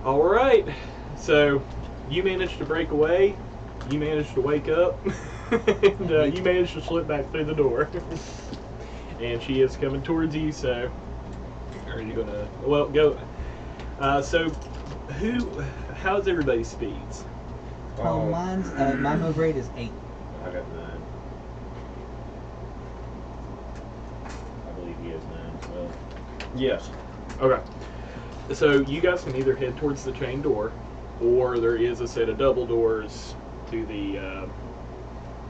All right. So you managed to break away. You managed to wake up, and you managed to slip back through the door. And she is coming towards you. So are you gonna? Well, go. So how's everybody's speeds? Mine's my move rate is 8. I got 9. I believe he has 9 as well. Yes. Okay. So you guys can either head towards the chain door, or there is a set of double doors to the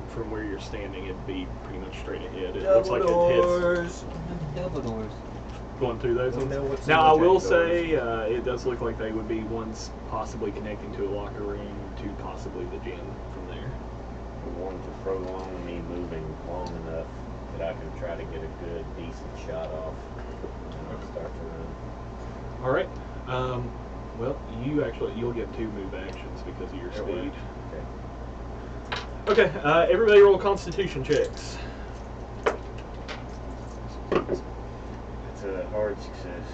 from where you're standing. It'd be pretty much straight ahead. It looks like it heads Double doors. going through those We'll ones. know what's Now in I the will chain say it does look like they would be ones possibly connecting to a locker room to possibly the gym from there. We wanted to prolong me moving long enough that I can try to get a good, decent shot off. And I'll start to run. All right. Well, you'll get 2 move actions because of your speed. Okay. Okay. Everybody roll Constitution checks. It's a hard success.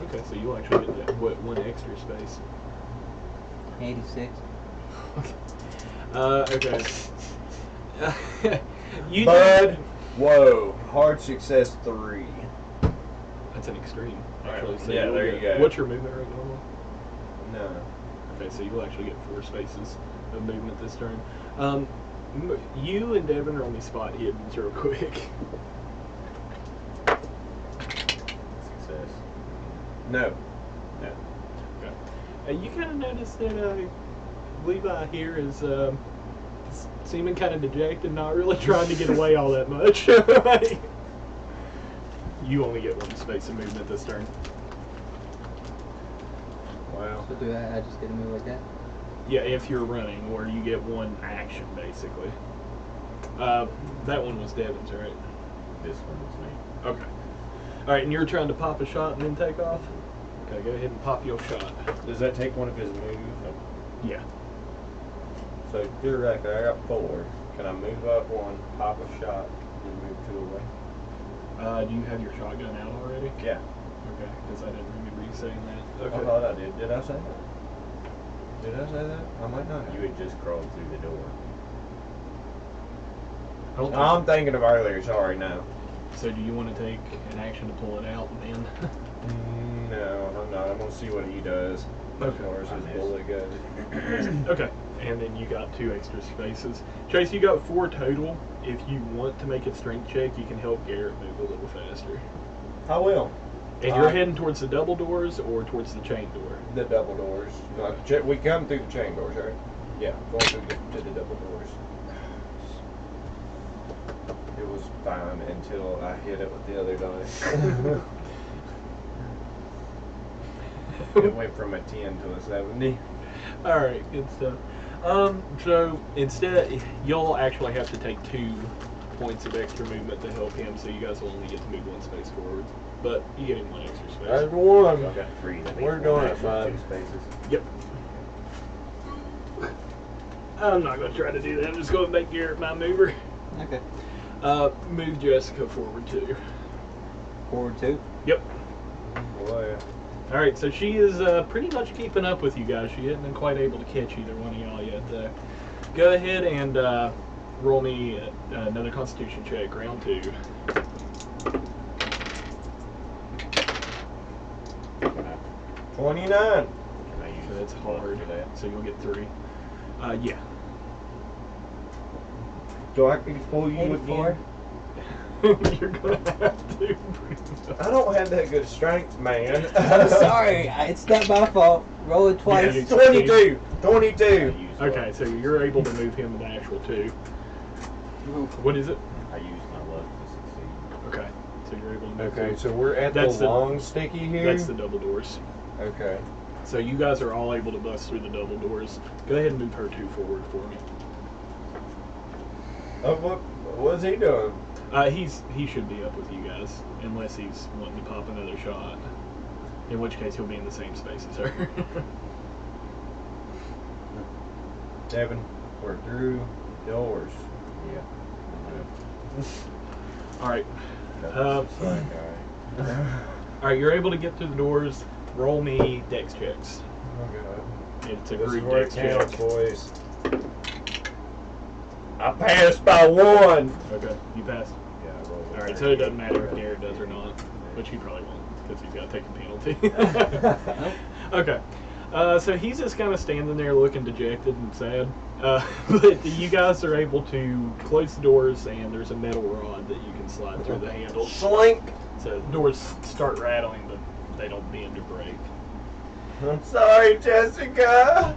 Okay, so you'll actually get that, one extra space. 86. Okay. You Bud, whoa, hard success 3. That's an extreme, Alright, actually. So yeah, you'll there get- you go. What's your movement rate normal? No. Okay, so you'll actually get 4 spaces of movement this turn. You and Devin are on the spot hidden real quick. Success. No. Yeah. Okay. You kind of notice that Levi here is seeming kind of dejected, not really trying to get away all that much. You only get 1 space of movement this turn. Wow. So do I just get a move like that? Yeah, if you're running, or you get 1 action, basically. That one was Devin's, right? This one is me. Okay. Alright, and you're trying to pop a shot and then take off? Okay, go ahead and pop your shot. Does that take one of his moves? Yeah. So you're right there. I got 4. Can I move up 1, pop a shot, and move 2 away? Do you have your shotgun out already? Yeah. Okay, because I didn't remember you saying that. I thought I did. Did I say that? Did I say that? I might not. You had just crawled through the door. I'm thinking of earlier. Sorry, no. So do you want to take an action to pull it out and then? No, I'm not. I'm gonna see what he does as Okay. far as his bullet goes. Okay, and then you got 2 extra spaces. Chase, you got 4 total. If you want to make a strength check, you can help Garrett move a little faster. I will. And you're heading towards the double doors or towards the chain door? The double doors. We come through the chain doors, right? Yeah, going through to the double doors. It was fine until I hit it with the other dice. It went from a 10 to a 70. Alright, good stuff. So instead, you'll actually have to take 2 points of extra movement to help him, so you guys will only get to move 1 space forward. But you get him 1 extra space. That's 1. So I got 3. That means We're one doing it, action, bud. 2 spaces. Yep. I'm not going to try to do that. I'm just going to make Garrett my mover. Okay. Move Jessica forward 2. Forward 2. Yep. Boy. Alright, so she is pretty much keeping up with you guys. She hasn't been quite able to catch either one of y'all yet, though. Go ahead and roll me another Constitution check, round 2. 29. Can I use So that's hard. for that? So you'll get 3. Yeah. Do I can pull you 84. again? You're gonna have to. I don't have that good strength, man. I'm sorry, it's not my fault. Roll it twice. Yeah, 22. I 22. used Okay, luck. so you're able to move him an actual 2. What is it? I used my luck to succeed. Okay, so you're able to move Okay, 2. so we're at That's the the- long sticky here. That's the double doors. Okay. So you guys are all able to bust through the double doors. Go ahead and move her 2 forward for me. Oh, what's he doing? He should be up with you guys, unless he's wanting to pop another shot. In which case he'll be in the same space as her. Devin, we're through doors. Yeah. All right. That was just like, All right, you're able to get through the doors. Roll me dex checks. Oh god. It's a This is group where dex it counts, check. boys. I passed by 1. Okay, you passed. Yeah, I rolled. All right, so it doesn't matter if Garrett does or not, which he probably won't because he's got to take a penalty. Okay, so he's just kind of standing there looking dejected and sad. But you guys are able to close the doors, and there's a metal rod that you can slide through the handle. Slink. So doors start rattling, but they don't bend or break. I'm sorry, Jessica.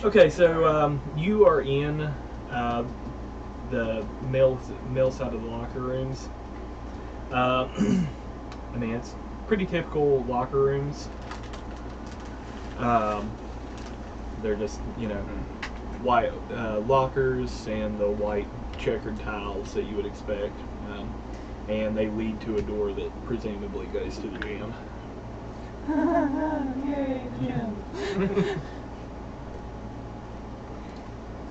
Okay, so you are in the male side of the locker rooms. I mean, it's pretty typical locker rooms. They're just, white lockers and the white checkered tiles that you would expect. And they lead to a door that presumably goes to the gym. Yay, the gym.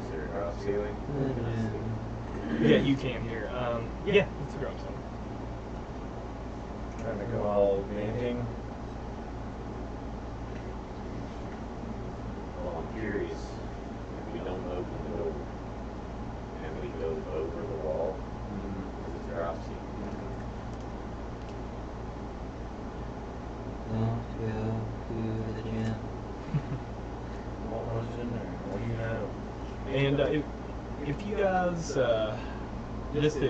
Is there a drop ceiling? Yeah, you can hear. Yeah, it's a drop zone. Trying to go all venting. Well, I'm curious. If we don't open the door, and we go over the wall, it's a drop ceiling. Don't go to the gym. What was in there? What do you know? And if you guys, just to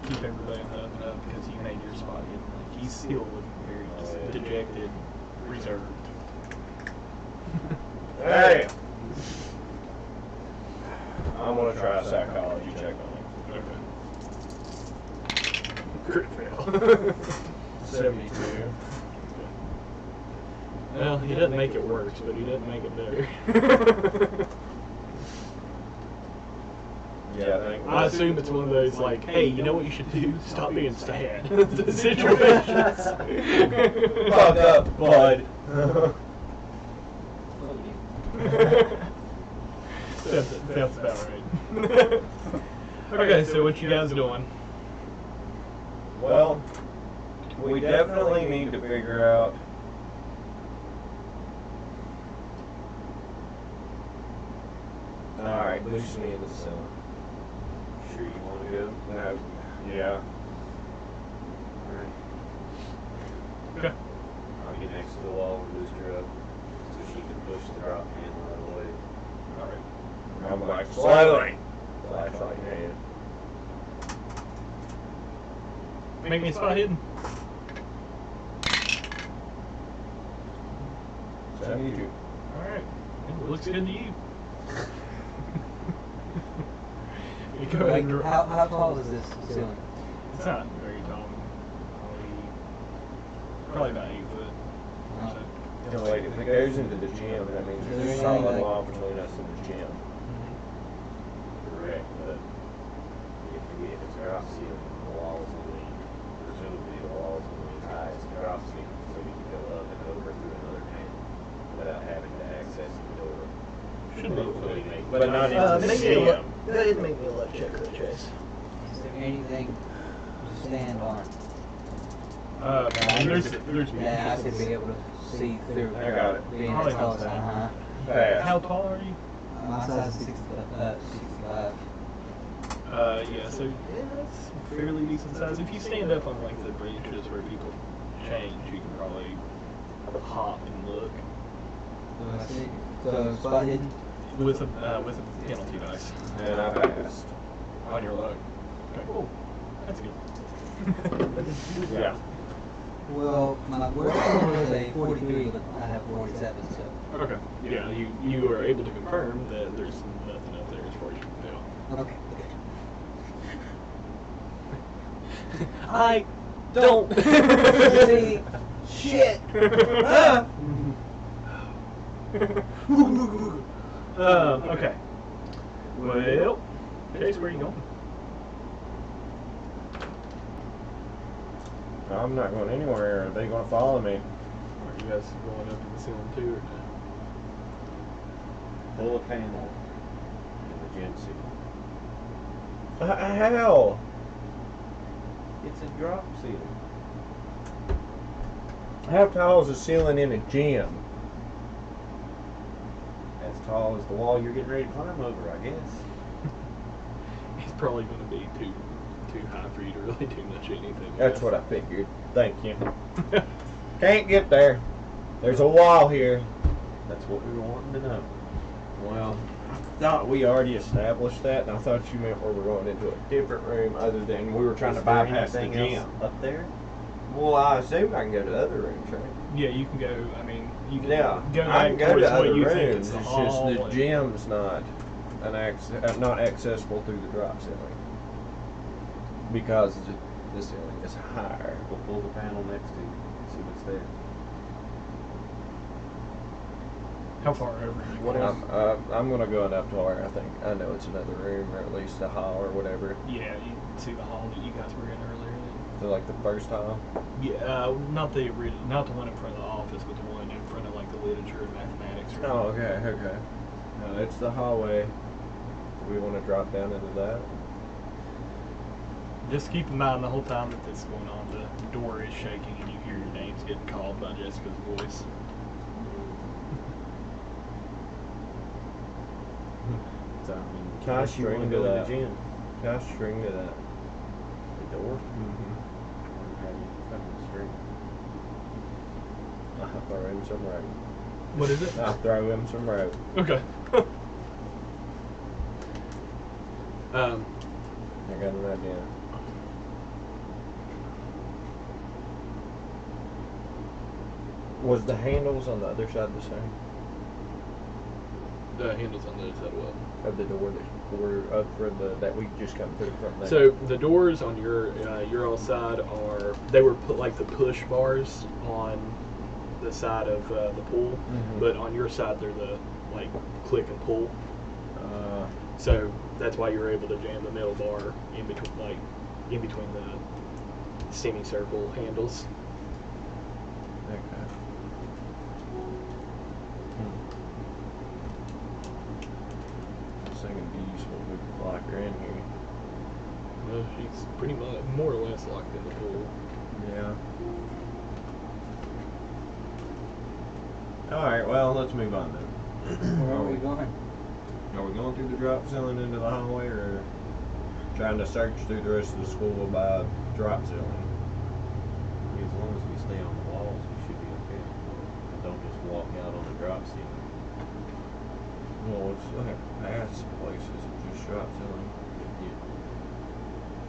keep everybody on the up and up, because you made your spot hidden, like, he's still looking very dejected, reserved. Hey! I'm gonna try a psychology check on him. Okay. Crit fail. 72. Well, he doesn't make it worse, but he doesn't make it better. Yeah, I think. I assume it's one of those like, hey, you know what you should do? Stop being sad. Situations. Fuck up, bud. Sounds about right. Okay, so what you guys doing? Well, we definitely need to figure out. Alright, loosen me in the ceiling. Sure you want to go? No. Yeah. Alright. Okay. I'll get next to the wall and boost her up so she can push the drop handle out of the way. Alright. I'm like, slowly. Flashlight in hand. Make me a spot hidden. 72. Alright. It looks good to you. You go ahead Like, and how tall is this ceiling? It's not very tall. Probably about 8 foot. or so. You know, like, if it goes into the gym, that means Is there there's a anything solid like- wall between us and the gym. Correct, but if it's drop ceiling, the wall's only, presumably the wall's only as high as the drop ceiling, so we can go up and over through another panel without having to access the door. Should be Hopefully make. But not into the gym. Go ahead and make me a luck check or a chase. Is there anything to stand on? There's Yeah, I could be able to see through. I got it. Being Probably as tall not as I that. am. How tall are you? My size is 65. Yeah, so that's fairly decent size. If you stand up on like the branches where people change, you can probably hop and look So I see. So spot hidden. with a penalty dice And I passed. on your luck. Okay, cool. That's good. Yeah. Well, my worst score was a 43, but I have 47, so. Okay. Yeah, you are able to confirm that there's nothing up there as far as you can tell. Okay. I don't See, shit. Ah! Okay. Well, Chase, where are you going? I'm not going anywhere. Are they going to follow me? Are you guys going up in the ceiling too, or no? Pull a panel in the gym ceiling. How? It's a drop ceiling. How tall is the ceiling in a gym? As tall as the wall you're getting ready to climb over, I guess. It's probably going to be too high for you to really do much anything. That's what I figured. Thank you. Can't get there. There's a wall here. That's what we were wanting to know. Well, I thought we already established that, and I thought you meant we were going into a different room other than we were trying Is to there bypass the anything gym. else up there? Well, I assume I can go to other rooms, right? Yeah, you can go. I mean, you can Yeah, go I back can go towards to what other you think rooms. is It's the just hall. the and- gym's not not accessible through the drop ceiling because the ceiling is higher. Go pull the panel next to you. See what's there. How far over? What else? I'm gonna go enough to where I think I know it's another room or at least a hall or whatever. Yeah, you can see the hall that you guys were in earlier. So like the first hall. Yeah, not the one in front of the office, but the one in front of like the literature and mathematics room. Oh, okay. No, it's the hallway. Do we want to drop down into that? Just keep in mind the whole time that this is going on, the door is shaking and you hear your names getting called by Jessica's voice. So, I mean, Can I unless you want string to to go that? to the gym. Can I string to that? The door? Mm-hmm. How do you fucking string? I'll throw him some rope. What is it? I'll throw him some rope. Okay. I got an idea. Was the handles on the other side the same? The handles on the other side of what? Of the door that were up for that we just come through from there? So the doors on your all side they were put like the push bars on the side of the pool, Mhm. but on your side they're the like click and pull. Uh, So that's why you were able to jam the middle bar in between the semicircle handles. okay. I was thinking it'd be useful if we could lock her in here. Well, she's pretty much more or less locked in the pool. Yeah. Alright, well, let's move on then. Where are we going? Are we going through the drop ceiling into the hallway or trying to search through the rest of the school by drop ceiling? I mean, as long as we stay on the walls, we should be okay. And don't just walk out on the drop ceiling. Well, we'll still have to pass places and just drop ceiling.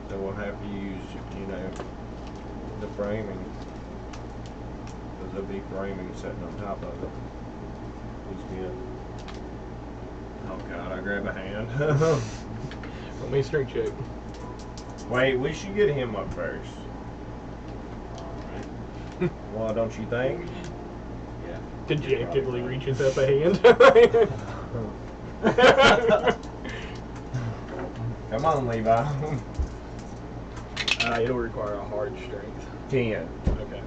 So we'll have to use, the framing. Because there'll be framing sitting on top of it. Who's good? Oh god, I grab a hand. Let me string check. Wait, we should get him up first. Alright. Well, don't you think? Yeah. Dejectedly reaches up a hand. Come on, Levi. It'll require a hard strength. 10. Okay.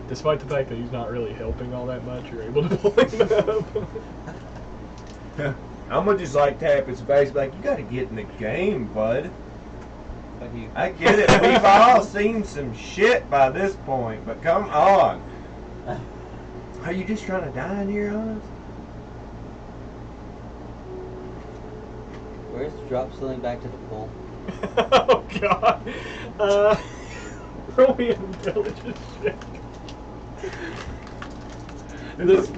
Despite the fact that he's not really helping all that much, you're able to pull him up. I'm gonna just like tap his face like, you gotta get in the game, bud. But you, I get it. We've all seen some shit by this point, but come on. Are you just trying to die in here on us? where's the drop ceiling back to the pool? Oh god. Roll me an intelligence check. This,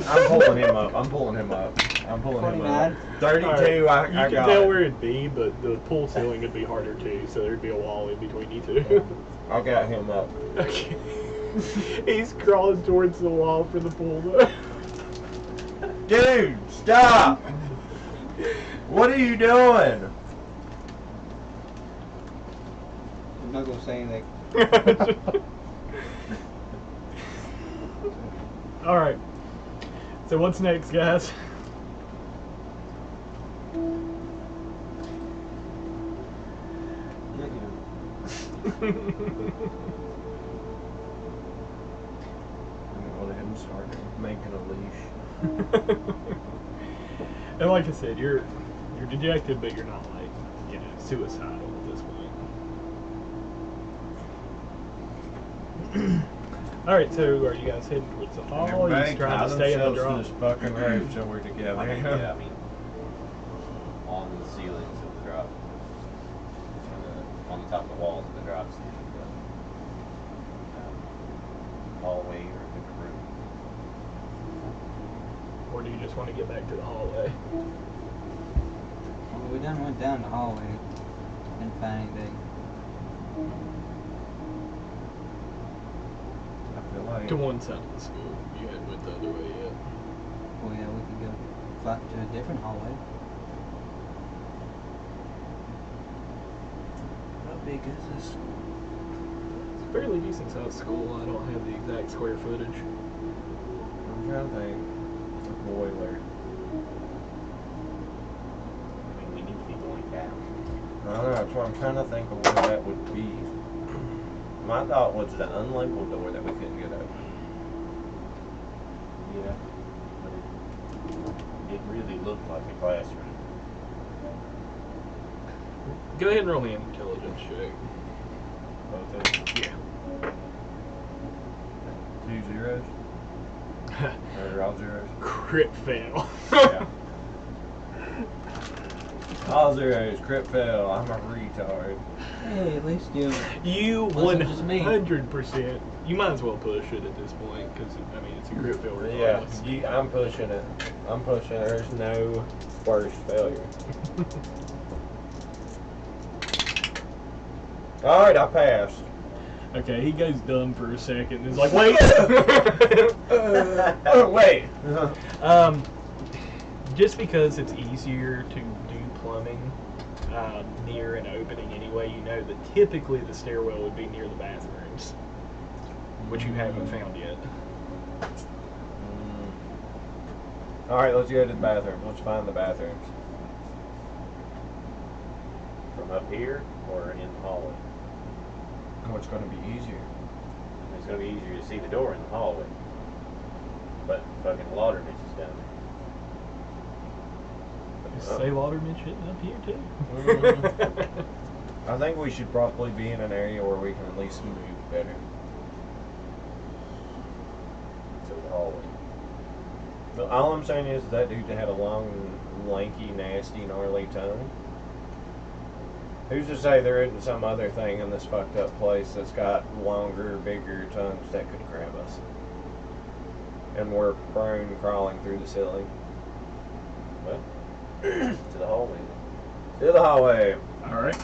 I'm pulling him up. I'm pulling him up. 29. 32, Alright, I you got can tell it. where it'd be, but the pool ceiling would be harder too, so there'd be a wall in between you two. I got him up. Okay. He's crawling towards the wall for the pool though. Dude, stop! What are you doing? I'm not gonna say anything. Alright. So what's next, guys? I'm gonna go ahead and start making a leash. And like I said, you're dejected, but you're not like, suicidal at this point. All right, so are you guys heading towards the hall? Or are you just trying to stay in the drop? This fucking rope so we're together. I mean, yeah, I mean, on the ceilings of the drop, on the top of the walls of the drops, hallway or a different room. Or do you just want to get back to the hallway? Well, we done went down the hallway. Didn't find anything. I feel like To one side of the school. You hadn't went the other way yet. Well, yeah, we could go to a different hallway. how big is this school? It's a fairly decent sized school. I don't have the exact square footage. I'm trying to think. The boiler. I mean, we need to be going down. I don't know, that's what I'm trying to think of where that would be. My thought was the unlabeled door that we couldn't get open. Yeah. But it really looked like a classroom. Go ahead and roll me an intelligence check. Both of them. Yeah. 2 zeros? Or all zeros? Crit fail. Yeah. All zeros, crit fail, I'm a retard. Hey, at least you. You Wasn't just me. 100%. You might as well push it at this point because I mean it's a crit fail Yeah, regardless. I'm pushing it. I'm pushing it. There's no worse failure. Alright, I passed. Okay, he goes dumb for a second and is like, wait! Oh, wait! Just because it's easier to do plumbing near an opening anyway, you know that typically the stairwell would be near the bathrooms, which you haven't found yet. Alright, let's go to the bathroom. Let's find the bathrooms. From up here or in the hallway? What's going to be easier? It's going to be easier to see the door in the hallway. But fucking Laudermitch is down Is Say Lauderman shitting up here too? I think we should probably be in an area where we can at least move better. there. To the hallway. But all I'm saying is that dude had a long, lanky, nasty, gnarly tongue. Who's to say there isn't some other thing in this fucked up place that's got longer, bigger tongues that could grab us? And we're prone crawling through the ceiling. Well, to the hallway. To the hallway. Alright.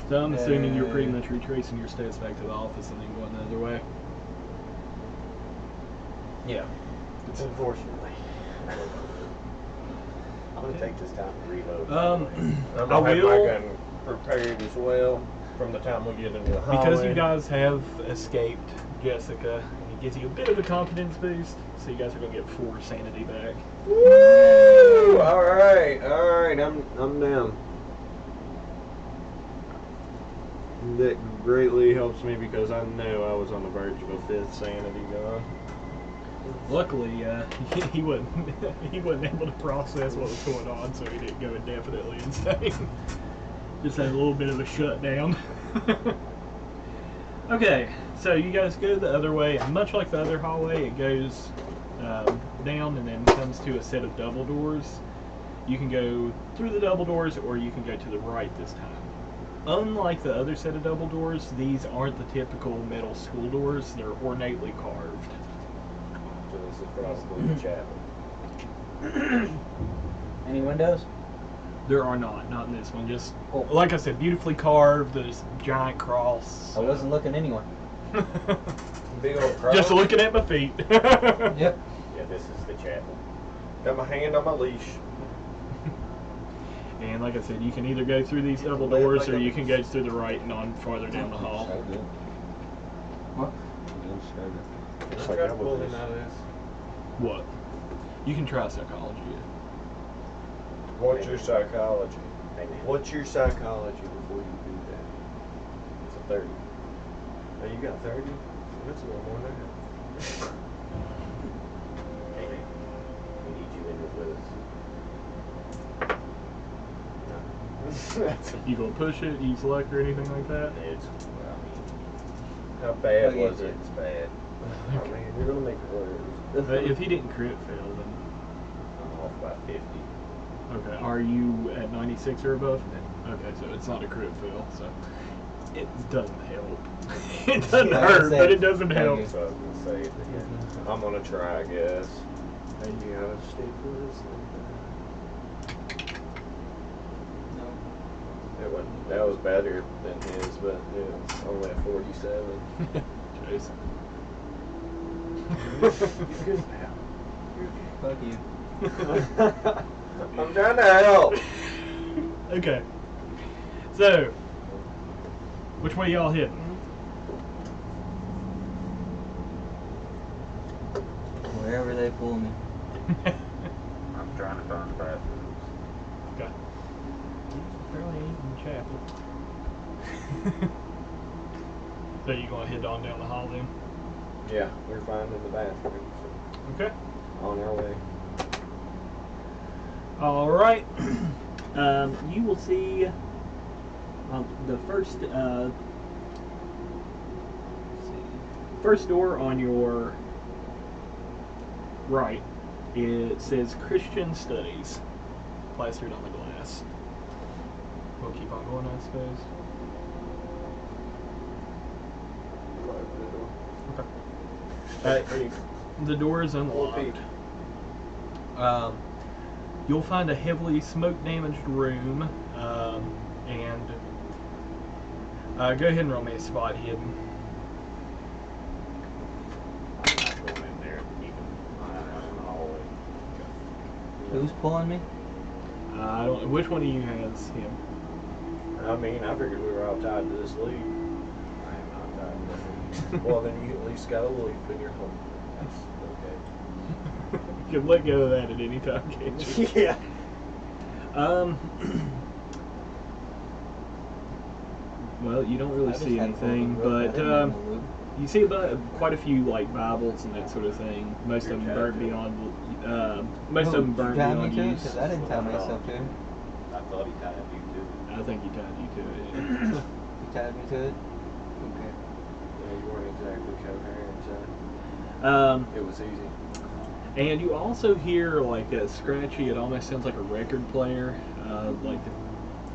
So I'm assuming you're pretty much retracing your steps back to the office and then going the other way. Yeah. Unfortunately. I'm going to take this time to reload. I'm I gonna have my will, gun prepared as well from the time we get into the hallway. because you guys have escaped Jessica, and it gives you a bit of a confidence boost, so you guys are going to get 4 sanity back. Woo! Alright, I'm down. That greatly helps me because I know I was on the verge of a 5th sanity gone. Luckily, he wasn't able to process what was going on, so he didn't go indefinitely insane. Just had a little bit of a shutdown. Okay, so you guys go the other way, and much like the other hallway, it goes down and then comes to a set of double doors. You can go through the double doors, or you can go to the right this time. Unlike the other set of double doors, these aren't the typical metal school doors. They're ornately carved. So this is probably the chapel. Any windows? There are not in this one. Just, Oh. like I said, beautifully carved. There's a giant cross. I wasn't looking anyway. Big old cross. Just looking at my feet. Yep. Yeah, this is the chapel. Got my hand on my leash. And like I said, you can either go through these double doors, or you can go through the right and on farther down the hall. What? Looks Try to pull him out of this. What? You can try psychology. What's your psychology? Hey man, What's your psychology before you do that? it's a 30. Oh, you got 30? That's a little more than that. Hey man, we need you in this with us. You gonna push it, use luck, or anything like that? It's, well, How bad Okay. was it? it's bad. I mean, you're gonna make it worse. If he didn't crit fail, then I'm off by 50. okay. Are you at 96 or above? Okay, so it's not a crit fail, so it doesn't help. It doesn't Yeah, hurt, same. but it doesn't help. Okay. So I was gonna say it again. I'm gonna try, I guess. Hey, you gotta stick with this No. That was better than his, but it was only a 47. Chase. You're good, pal. Fuck you. I'm trying to help. Okay. So, which way y'all hitting? Wherever they pull me. I'm trying to find the bathrooms. Okay. Apparently ain't in chapel. So you gonna head on down the hall then? Yeah, we're finding the bathroom. Okay. So on our way. All right. You will see the first door on your right. It says Christian Studies plastered on the glass. We'll keep on going, I suppose. Okay. The door is unlocked. You'll find a heavily smoke-damaged room, and go ahead and roll me a spot hidden. I'm not going in there. Keep an eye out in the hallway. Who's pulling me? I don't. Which one of you has him? I mean, I figured we were all tied to this lead. I am not tired of this. Well, then you at least got a lead figure home. That's okay. You can let go of that at any time, can't you? Yeah. Well, you don't really I just see had anything, full rope. I but didn't have no loop. you see about quite a few like Bibles and that sort of thing. Most of them You're burnt tied to it. beyond. Most of them Who, burnt you tied me beyond to it? use. 'Cause I didn't tie myself to him. I thought he tied you too. I think he tied you to it. You tied me to it? Okay. Yeah, you weren't exactly coherent, so it was easy. And you also hear like a scratchy. It almost sounds like a record player, like the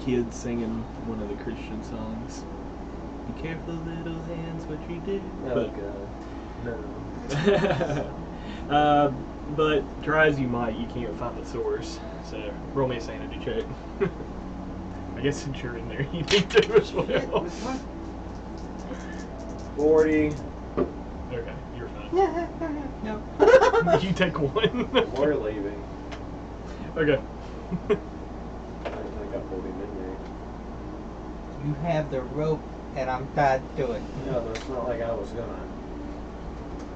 kids singing one of the Christian songs. Be careful, little hands, what you do. Oh, God. No. But try as you might, you can't find the source. So roll me a sanity check. I guess since you're in there, you need to as well. 40. Okay, you're fine. No. You take one. We're leaving. Okay. I think I pulled him in there. You have the rope and I'm tied to it. No, but it's not like I was gonna.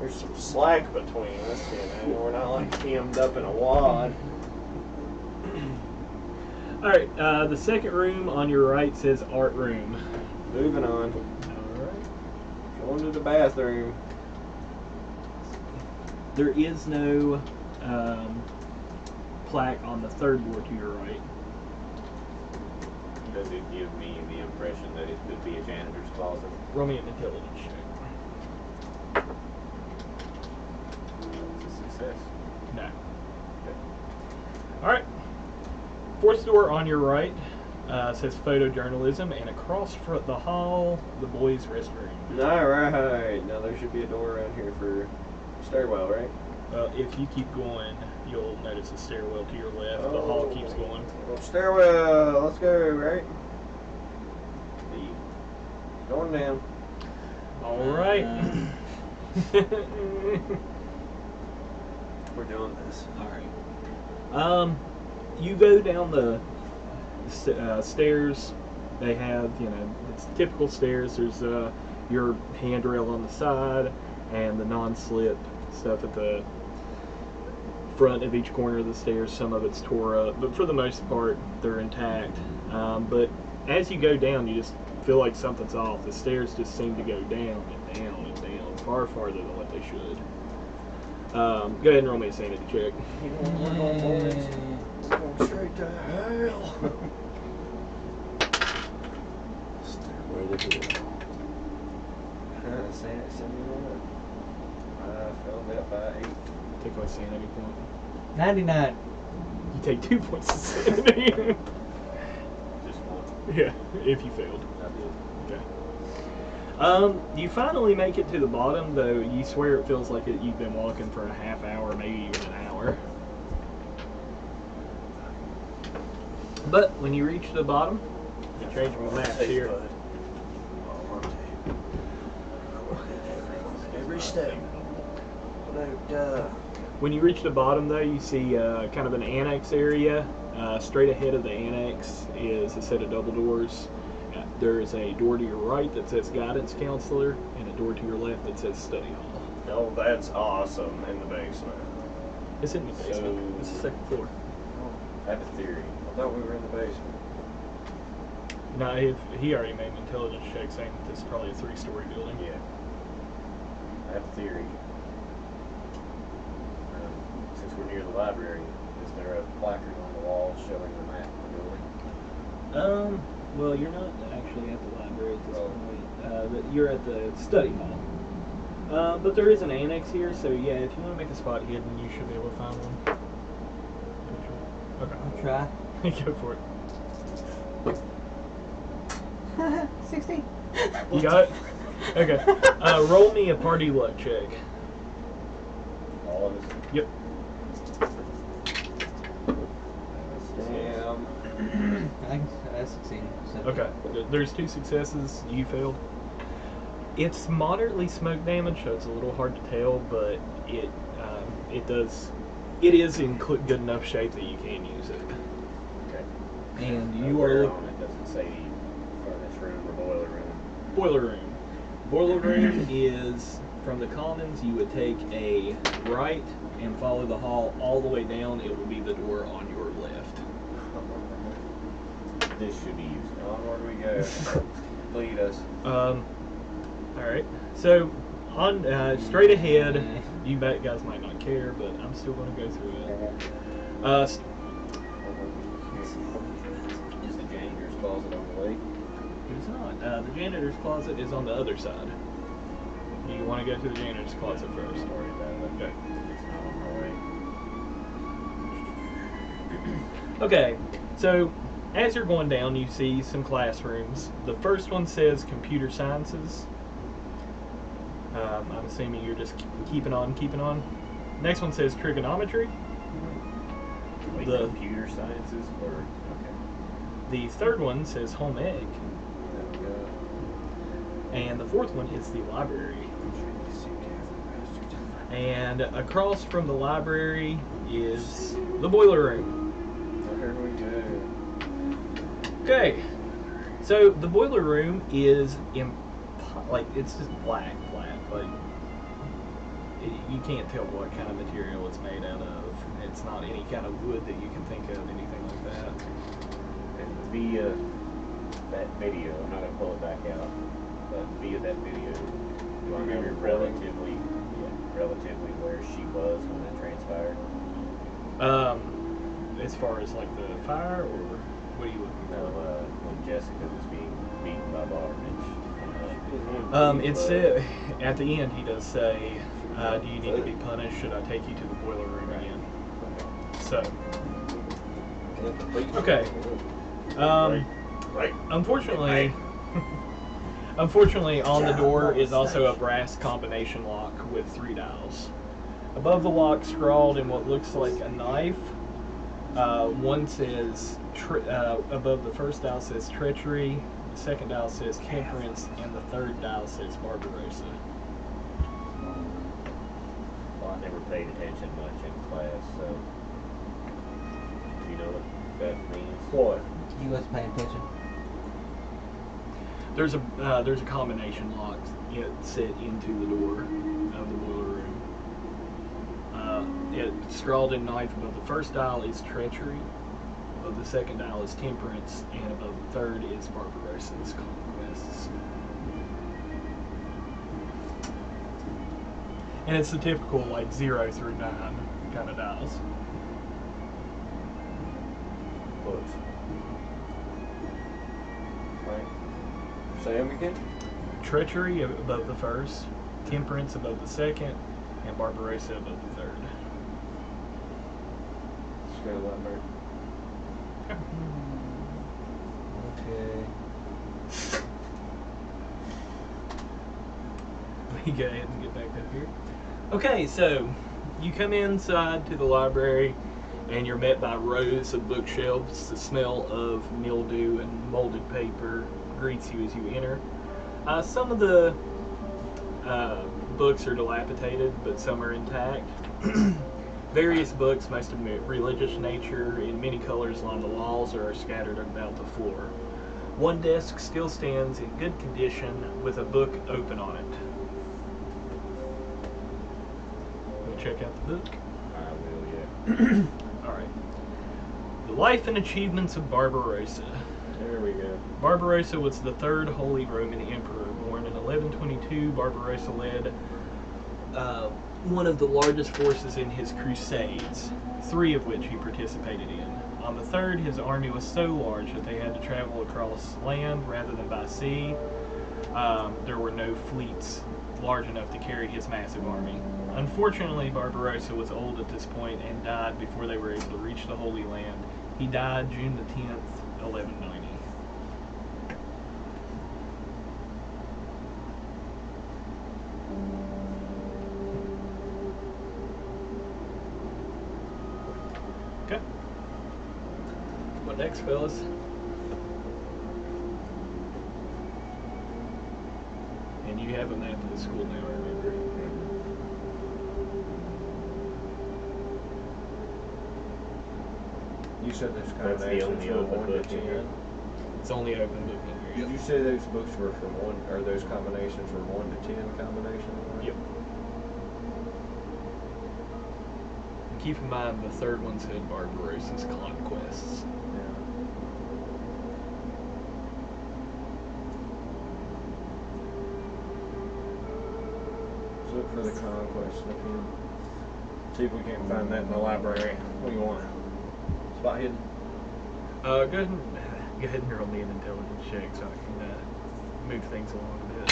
There's some slack between us, you know. We're not like hemmed up in a wad. All right. The second room on your right says art room. Moving on. All right. Going to the bathroom. There is no plaque on the third door to your right. Does it give me the impression that it could be a janitor's closet? Roll me an intelligence check. It's a success. No. All right. Fourth door on your right says photojournalism, and across the hall, the boys' restroom. Alright. Now there should be a door around here for stairwell, right? If you keep going, you'll notice a stairwell to your left. The hall keeps going. Well, stairwell. Let's go, right? Leave. Going down. All right. We're doing this. All right. You go down the stairs. They have, it's typical stairs. There's your handrail on the side and the non-slip stuff at the front of each corner of the stairs. Some of it's tore up, but for the most part, they're intact. But as you go down, you just feel like something's off. The stairs just seem to go down and down and down, far farther than what they should. Go ahead and roll me a sanity check. We're going straight to hell. Where did it? Send me one. I filled it by 8. Take away sanity point. 99. You take 2 points of sanity. Just one. Yeah, if you failed. I did. Okay. You finally make it to the bottom, though you swear it feels like you've been walking for a half hour, maybe even an hour. But when you reach the bottom, you change my maps here. Every step. No, When you reach the bottom, though, you see kind of an annex area. Straight ahead of the annex is a set of double doors. There is a door to your right that says guidance counselor, and a door to your left that says study hall. Oh, that's awesome. In the basement. It's in the basement. So- It's the second floor. I have a theory. I thought we were in the basement. No, he already made an intelligence check saying that this is probably a 3-story building. Yeah. I have a theory. Since we're near the library, is there a placard on the wall showing the map of the building? Well, you're not actually at the library at this Oh. point. But you're at the study hall. But there is an annex here, so yeah, if you want to make a spot hidden, you should be able to find one. Okay. I'll try. Go for it. 60. You got it? Okay. Roll me a party luck check. All of us? Yep. Damn. I succeeded. So. Okay. There's 2 successes. You failed. It's moderately smoke damage, so it's a little hard to tell, but it is in good enough shape that you can use it. Okay. And you Nowhere are on it doesn't say furnace room or boiler room. boiler room. Boiler room is from the commons. You would take a right and follow the hall all the way down. It will be the door on your left. This should be used. Onward we go. Lead us. All right. So on straight ahead, you guys might not care, but I'm still going to go through it. Is the janitor's closet on the lake? It's not. The janitor's closet is on the other side. You want to go to the janitor's closet first. Don't worry about it. Okay. It's not on my way. Okay, so as you're going down, you see some classrooms. The first one says computer sciences. I'm assuming you're just keeping on. Next one says trigonometry. Wait, The- computer sciences or okay. The third one says home ec. There we go. And the fourth one is the library. And across from the library is the boiler room. Here we go. Okay, so the boiler room is it's just black. Like you can't tell what kind of material it's made out of. It's not any kind of wood that you can think of, anything like that. And via that video, I'm not gonna pull it back out, but via that video, do I remember relatively where she was when that transpired? As far as like the fire, or what are you looking No, for? when Jessica was being beaten by Barnage. It said at the end he does say, "Do you need to be punished? Should I take you to the boiler room again?" So, okay. Right. Unfortunately, on the door is also a brass combination lock with 3 dials. Above the lock, scrawled in what looks like a knife, one says, above the first dial says treachery, the second dial says temperance, and the third dial says barbarossa. Well, I never paid attention much in class, so do you know what that means? What? You wasn't paying attention. There's a combination lock set into the door of the boiler room. It's scrawled in knife above the first dial is treachery, above the second dial is temperance, and above the third is barbarossa's conquests. And it's the typical like 0 through 9 kind of dials. Close. Right. Say them again. Treachery above the first, temperance above the second, and Barbarossa above the third. Let's go to that bird. Okay. Let me go ahead and get back up here. Okay, so you come inside to the library and you're met by rows of bookshelves. The smell of mildew and molded paper greets you as you enter. Some of the books are dilapidated, but some are intact. Various books, most of them religious nature, in many colors line the walls or are scattered about the floor. One desk still stands in good condition with a book open on it. We'll check out the book. I will, yeah. Alright. The Life and Achievements of Barbarossa. There we go. Barbarossa was the third Holy Roman Emperor. Born in 1122, Barbarossa led one of the largest forces in his crusades, 3 of which he participated in. On the third, his army was so large that they had to travel across land rather than by sea. There were no fleets large enough to carry his massive army. Unfortunately, Barbarossa was old at this point and died before they were able to reach the Holy Land. He died June the 10th, 1190. Okay. What next, fellas? And you have a map of the school now, remember? You said those That's the only combinations were open 1 to book in here. 10. It's only open book in here. Did you say those books were from 1, or those combinations were 1 to 10 combination? Yep. And keep in mind the third one said Barbarossa's Conquests. Yeah. Let's look for the conquest. Look in. See if we can't find that in the library. What do you want? Spot hidden? Go ahead and roll me an intelligence check so I can move things along a bit.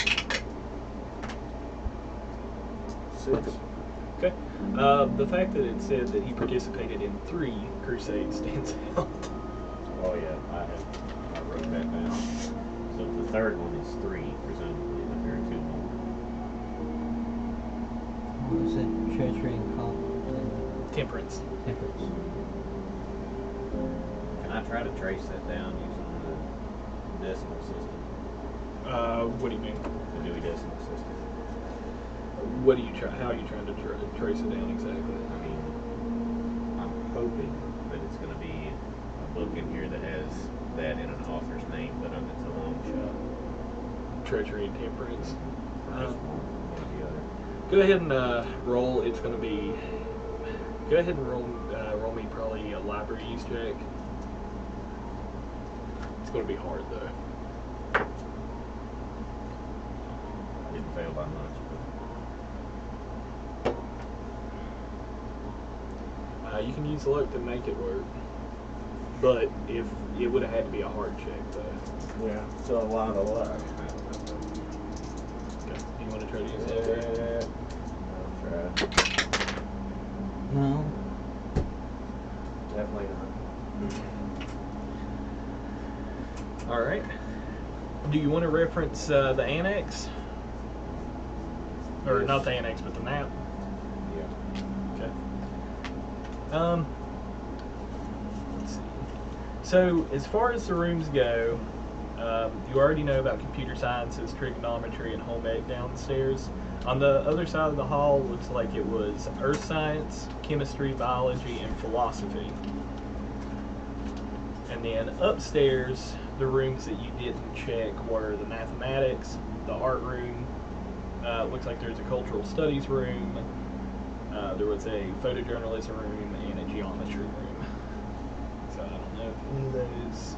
6. Okay. The fact that it said that he participated in 3 crusades stands out. Oh yeah, I wrote that down. So the third one is 3, presumably, but there are 2 more. What was it? Treachery and Temperance. temperance. Can I try to trace that down using the decimal system? What do you mean? The Dewey Decimal System. What do you try? How are you trying to trace it down exactly? I mean, I'm hoping that it's going to be a book in here that has that in an author's name, but it's a long shot. Treachery and temperance. Or just one or the other. Go ahead and roll. It's going to be. Go ahead and roll me probably a library use check. It's going to be hard though. I didn't fail by much, but You can use luck to make it work, but if it would have had to be a hard check though. Yeah, it's a lot of luck. Okay. You want to try to use that? Yeah. I'll try. No. Definitely not. All right. Do you want to reference the annex, or Yes. not the annex, but the map? Yeah. Okay. Let's see. So, as far as the rooms go, you already know about computer sciences, trigonometry, and home ec downstairs. On the other side of the hall, looks like it was earth science, chemistry, biology, and philosophy. And then upstairs, the rooms that you didn't check were the mathematics, the art room. Looks like there's a cultural studies room. There was a photojournalism room and a geometry room. So I don't know if any of those.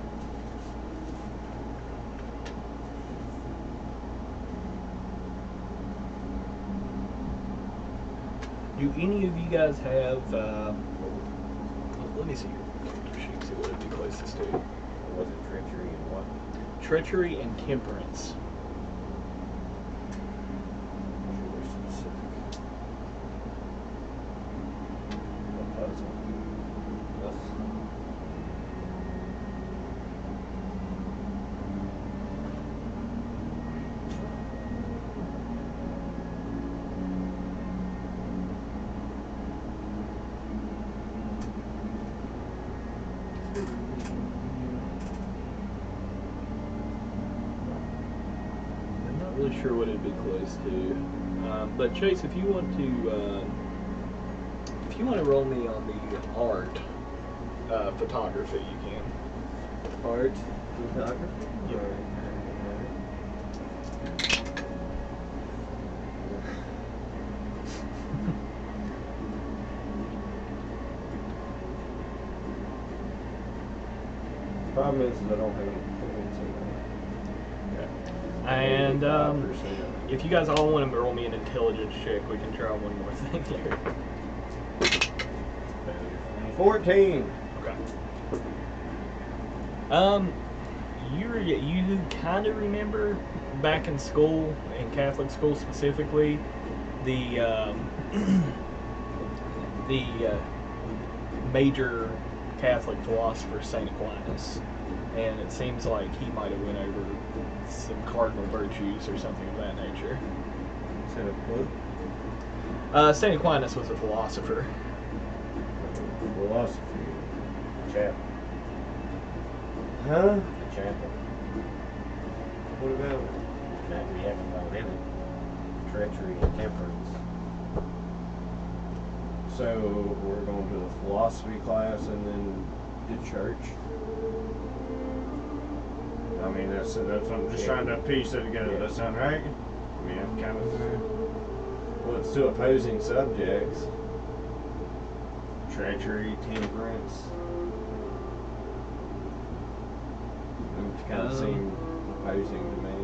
Do any of you guys have? Let me see your character sheet. See what would be closest to. was it treachery and what? Treachery and temperance. really sure what it'd be close to. But Chase, if you want to roll me on the art photography, you can. Art, photography. Yeah. Problem is, I don't have any points in And that. if you guys all want to roll me an intelligence check, we can try one more thing here. 14. Okay. You kind of remember back in school, in Catholic school specifically, the major Catholic philosopher Saint Aquinas, and it seems like he might have went over some cardinal virtues or something of that nature. Saint Aquinas? Saint Aquinas was a philosopher. Philosophy. Chapel. Huh? The chapel. What about it? That we haven't gone in it. Treachery and temperance. So we're going to the philosophy class and then the church. I mean, that's I'm just trying to piece it together. Does that sound right? I mean, I'm kind of. Well, it's two opposing subjects. Treachery, temperance. It kind of seem opposing to me.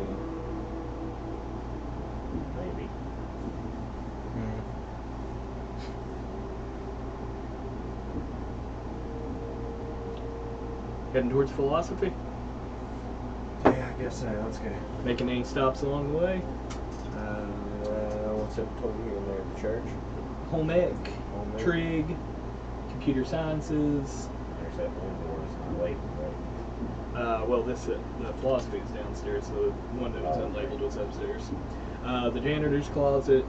Maybe. Heading towards philosophy? Yeah, I guess so. Let's go. Making any stops along the way? What's it told you in there? The church? Home ec, Home ec. trig, computer sciences. There's that one door that's not labeled, right? Well, the philosophy is downstairs. So the one that was unlabeled was upstairs. The janitor's closet,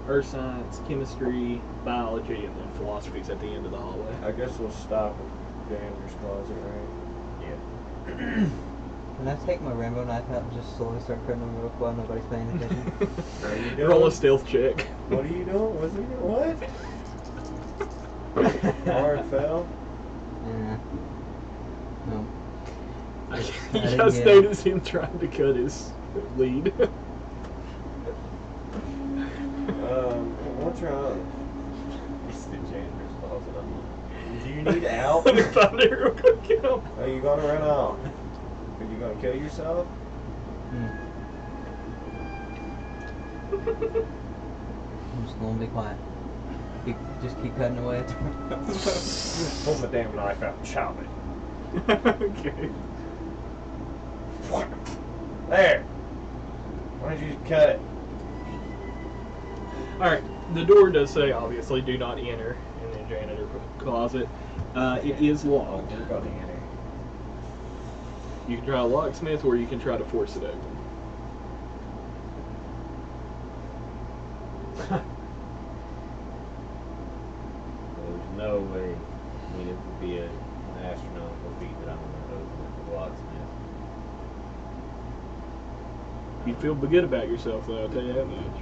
earth science, chemistry, biology, and then philosophy's at the end of the hallway. I guess we'll stop at the janitor's closet, right? Yeah. Can I take my Rambo knife out and just slowly start cutting them real while nobody's paying attention? What are you doing? Roll a stealth check. What are you doing? What's he doing? What? Hard fell? Yeah. No. You didn't guys get it. notice him trying to cut his lead. What's wrong? It's the janitor's closet. Do you need out? Let me find it real quick. Are you gonna run off? Are you gonna kill yourself? I'm just gonna be quiet. Just keep cutting away at the Pull the damn knife out and chop it. Okay. There! Why don't you just cut it? Alright, the door does say, obviously, do not enter in the janitor closet. It is locked. We're gonna enter. You can try a locksmith or you can try to force it open. There's no way. I mean, it would be an astronomical feat that I'm going to open it with locksmith. You'd feel good about yourself, though, I'll tell you that much.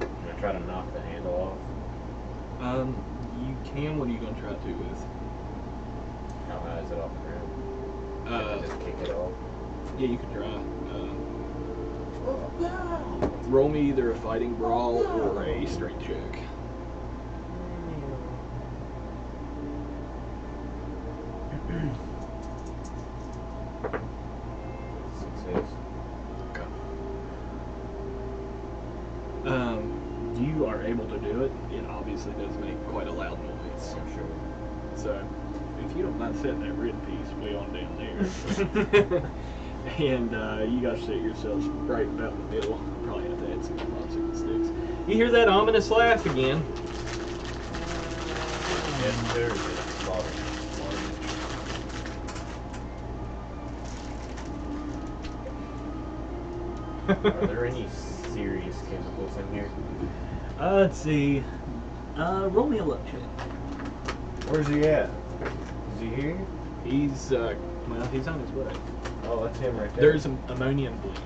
Can I try to knock the handle off? You can. What are you going to try to with? How high is it off the ground? Can I just kick it off? Yeah, you can try. Roll me either a fighting brawl or a strength check. Success. Okay. You are able to do it. It obviously does make quite a loud noise. I'm sure. So, if you don't mind setting that red piece way on down there, and you guys set yourselves right about in the middle. I'll probably have to add some popsicle sticks. You hear that ominous laugh again? Yes, there's a Are there any serious chemicals in here? Let's see. Roll me a luck check. Where's he at? Is he here? He's well, he's on his way. Oh, that's him right there. There's ammonia and bleach.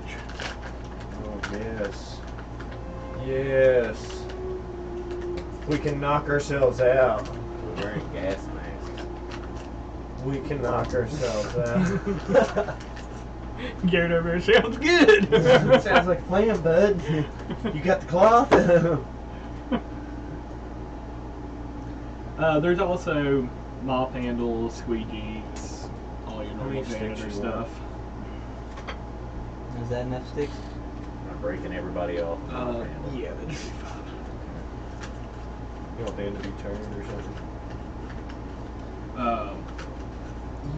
Oh, yes. Yes. We can knock ourselves out. We're wearing gas masks. We can knock ourselves out. Garrett over here sounds good. Sounds like a plan, bud. You got the cloth? There's also mop handles, squeegees, all your normal sticks janitor you stuff. Is that enough sticks? I'm breaking everybody off. Yeah, that should be fine. You want the end to be turned or something?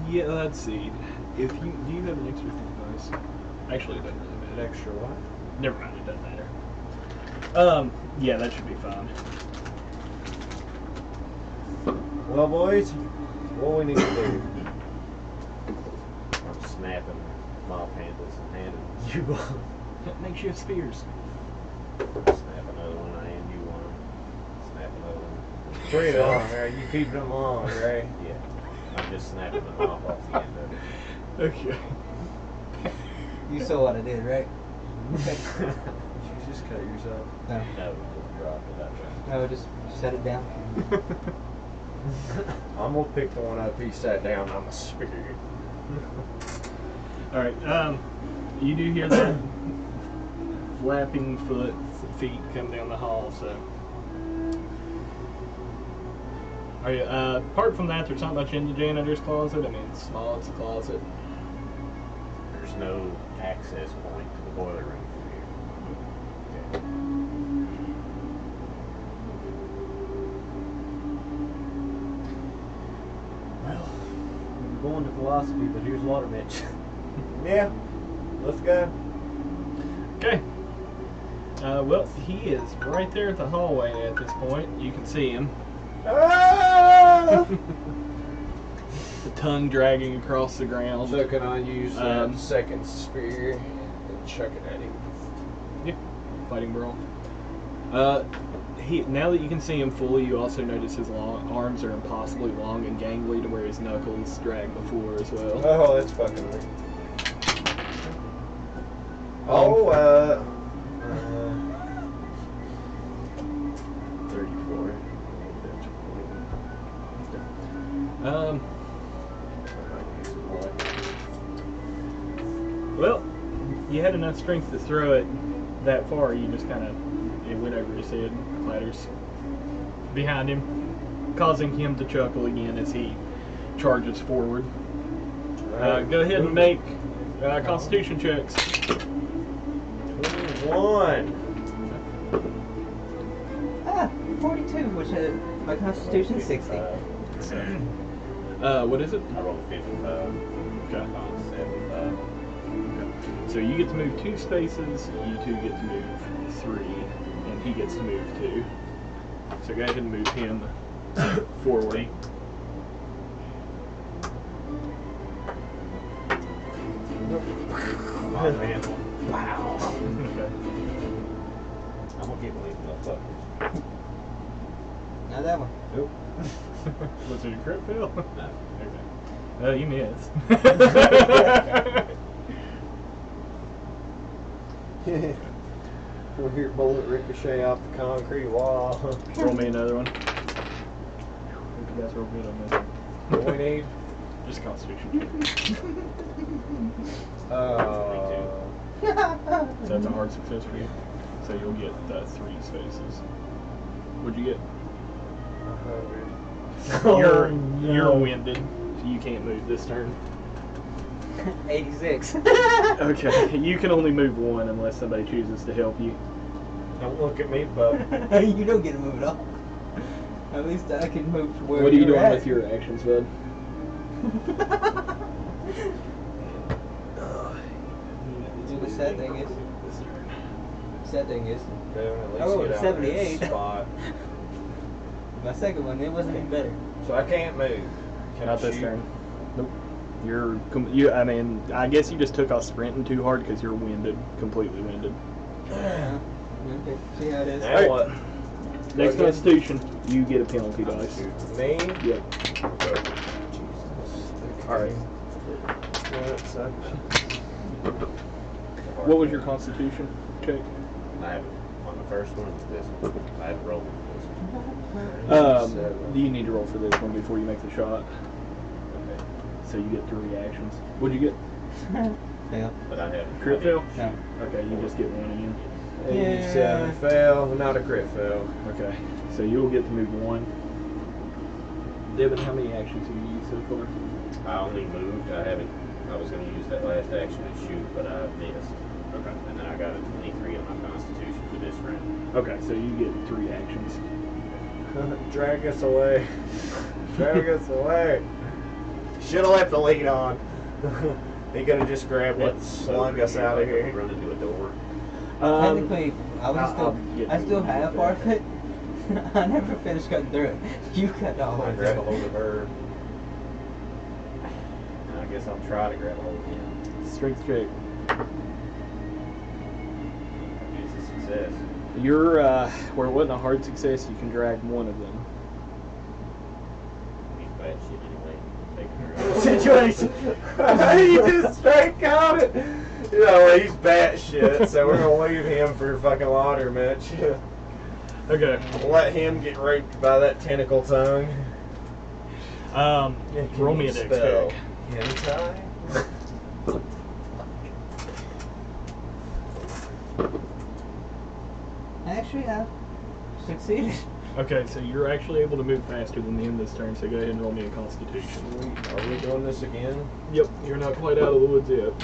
Yeah, let's see. If you do you have an extra thing, guys? Actually, it doesn't really An matter. extra what? Never mind, it doesn't matter. Yeah, that should be fine. Well, boys, what we need to do? I'm snapping mop handles and handing You Makeshift spears. snap another one and you one. Snap another one. Bring it on, right? You keep them on, right? Yeah. I'm just snapping the mop off the end of it. Okay. You saw what I did, right? Okay. You just cut yourself. No, No, just drop it that way. no, just set it down. I'm gonna pick the one up he sat down. I'm a spirit. All right. You do hear that flapping feet come down the hall. So, all right. Apart from that, there's not much in the janitor's closet. I mean, it's small. It's a closet. There's no access point to the boiler room from here. Okay. Well, we're going to philosophy, but here's water, Mitch. Yeah, let's go. Okay. Well, he is right there at the hallway at this point. You can see him. Ah! The tongue dragging across the ground. So can I use that Um, second spear and chuck it at him? Yeah, fighting brawl. Now that you can see him fully, you also notice his arms are impossibly long and gangly to where his knuckles drag before as well. Oh, that's fucking weird. Oh, 34. Well, you had enough strength to throw it that far. You just kind of it went over his head, clatters behind him, causing him to chuckle again as he charges forward. Go ahead and make Constitution checks. 21. Ah, 42, which my constitution is 60. What is it? I rolled 55. Okay. On 75. So you get to move 2 spaces, you 2 get to move 3, and he gets to move 2. So go ahead and move him forward. Come on, man. Wow. Okay. I'm gonna get one of these motherfuckers. Not that one. Nope. Was it a crit fail? No. Okay. Oh, you missed. We'll hear bullet ricochet off the concrete wall. Roll me another one. You guys roll good on this. What we need? Just Constitution check. So that's a hard success for you. So you'll get 3 spaces. What'd you get? You're winded, so you can't move this turn. 86. Okay, you can only move 1 unless somebody chooses to help you. Don't look at me, bub. You don't get to move at all. At least I can move to where What are you you're doing at. with your actions, bud? The sad thing is, Devin, at least Oh, get out of 78. this spot. my second one, it wasn't even better. So I can't move. Can Not I this shoot? turn. Nope. I mean, I guess you just took off sprinting too hard because you're winded, completely winded. Okay, see how it is. Now what? Next Okay. Constitution, you get a penalty dice. Me? Yep. Jesus. Okay. All right. What was your constitution check? I have on the first one, this one. I had to roll with this one. Do you need to roll for this one before you make the shot? Okay. So you get 3 actions. What'd you get? Fail. But I had Crit fail? No. Okay, you just get 1 again. 87 fail, not a crit fail. Okay, so you'll get to move 1. Devin, how many actions have you used so far? I only moved. I was going to use that last action to shoot, but I missed. Okay. And then I got a 23 on my constitution for this round. Okay, so you get 3 actions. Drag us away. Drag us away. Should have left the lead on. He could have just grabbed it and slung us out of here. Run into a door. Technically, I get still you have back. part of it. I never finished cutting through it. You cut all I of grab a it. hold of her. And I guess I'll try to grab a hold of him. Strength check. It's a success. You're, where it wasn't a hard success, you can drag one of them. He's bad shit anyway. Taking her out. Situation. You just straight caught it. You know, he's batshit, so we're gonna leave him for fucking Lauder, Mitch. Okay. Let him get raped by that tentacle tongue. Roll me a dex spell check. hentai? Actually, I succeeded. Okay, so you're actually able to move faster than the end of this turn, so go ahead and roll me a constitution. Are we doing this again? Yep, you're not quite out of the woods yet.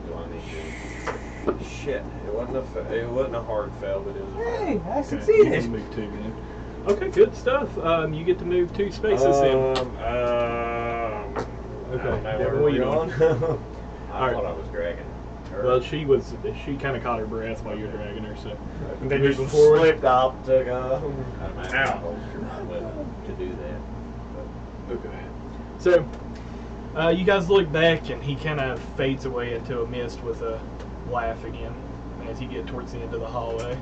Do I need to? Shit, it wasn't a hard fail, but it was a fail. Hey, I Okay, you succeeded. can move 2 then. Okay, good stuff. You get to move 2 spaces then. I don't know Devin, where what we're I you doing? going. Alright. thought I was dragging her. Well, she kind of caught her breath while you were dragging her, so. And then just moving forward. slipped off, took off. I might have to holster my weapon to do that. Okay. So, you guys look back, and he kind of fades away into a mist with a laugh again as you get towards the end of the hallway.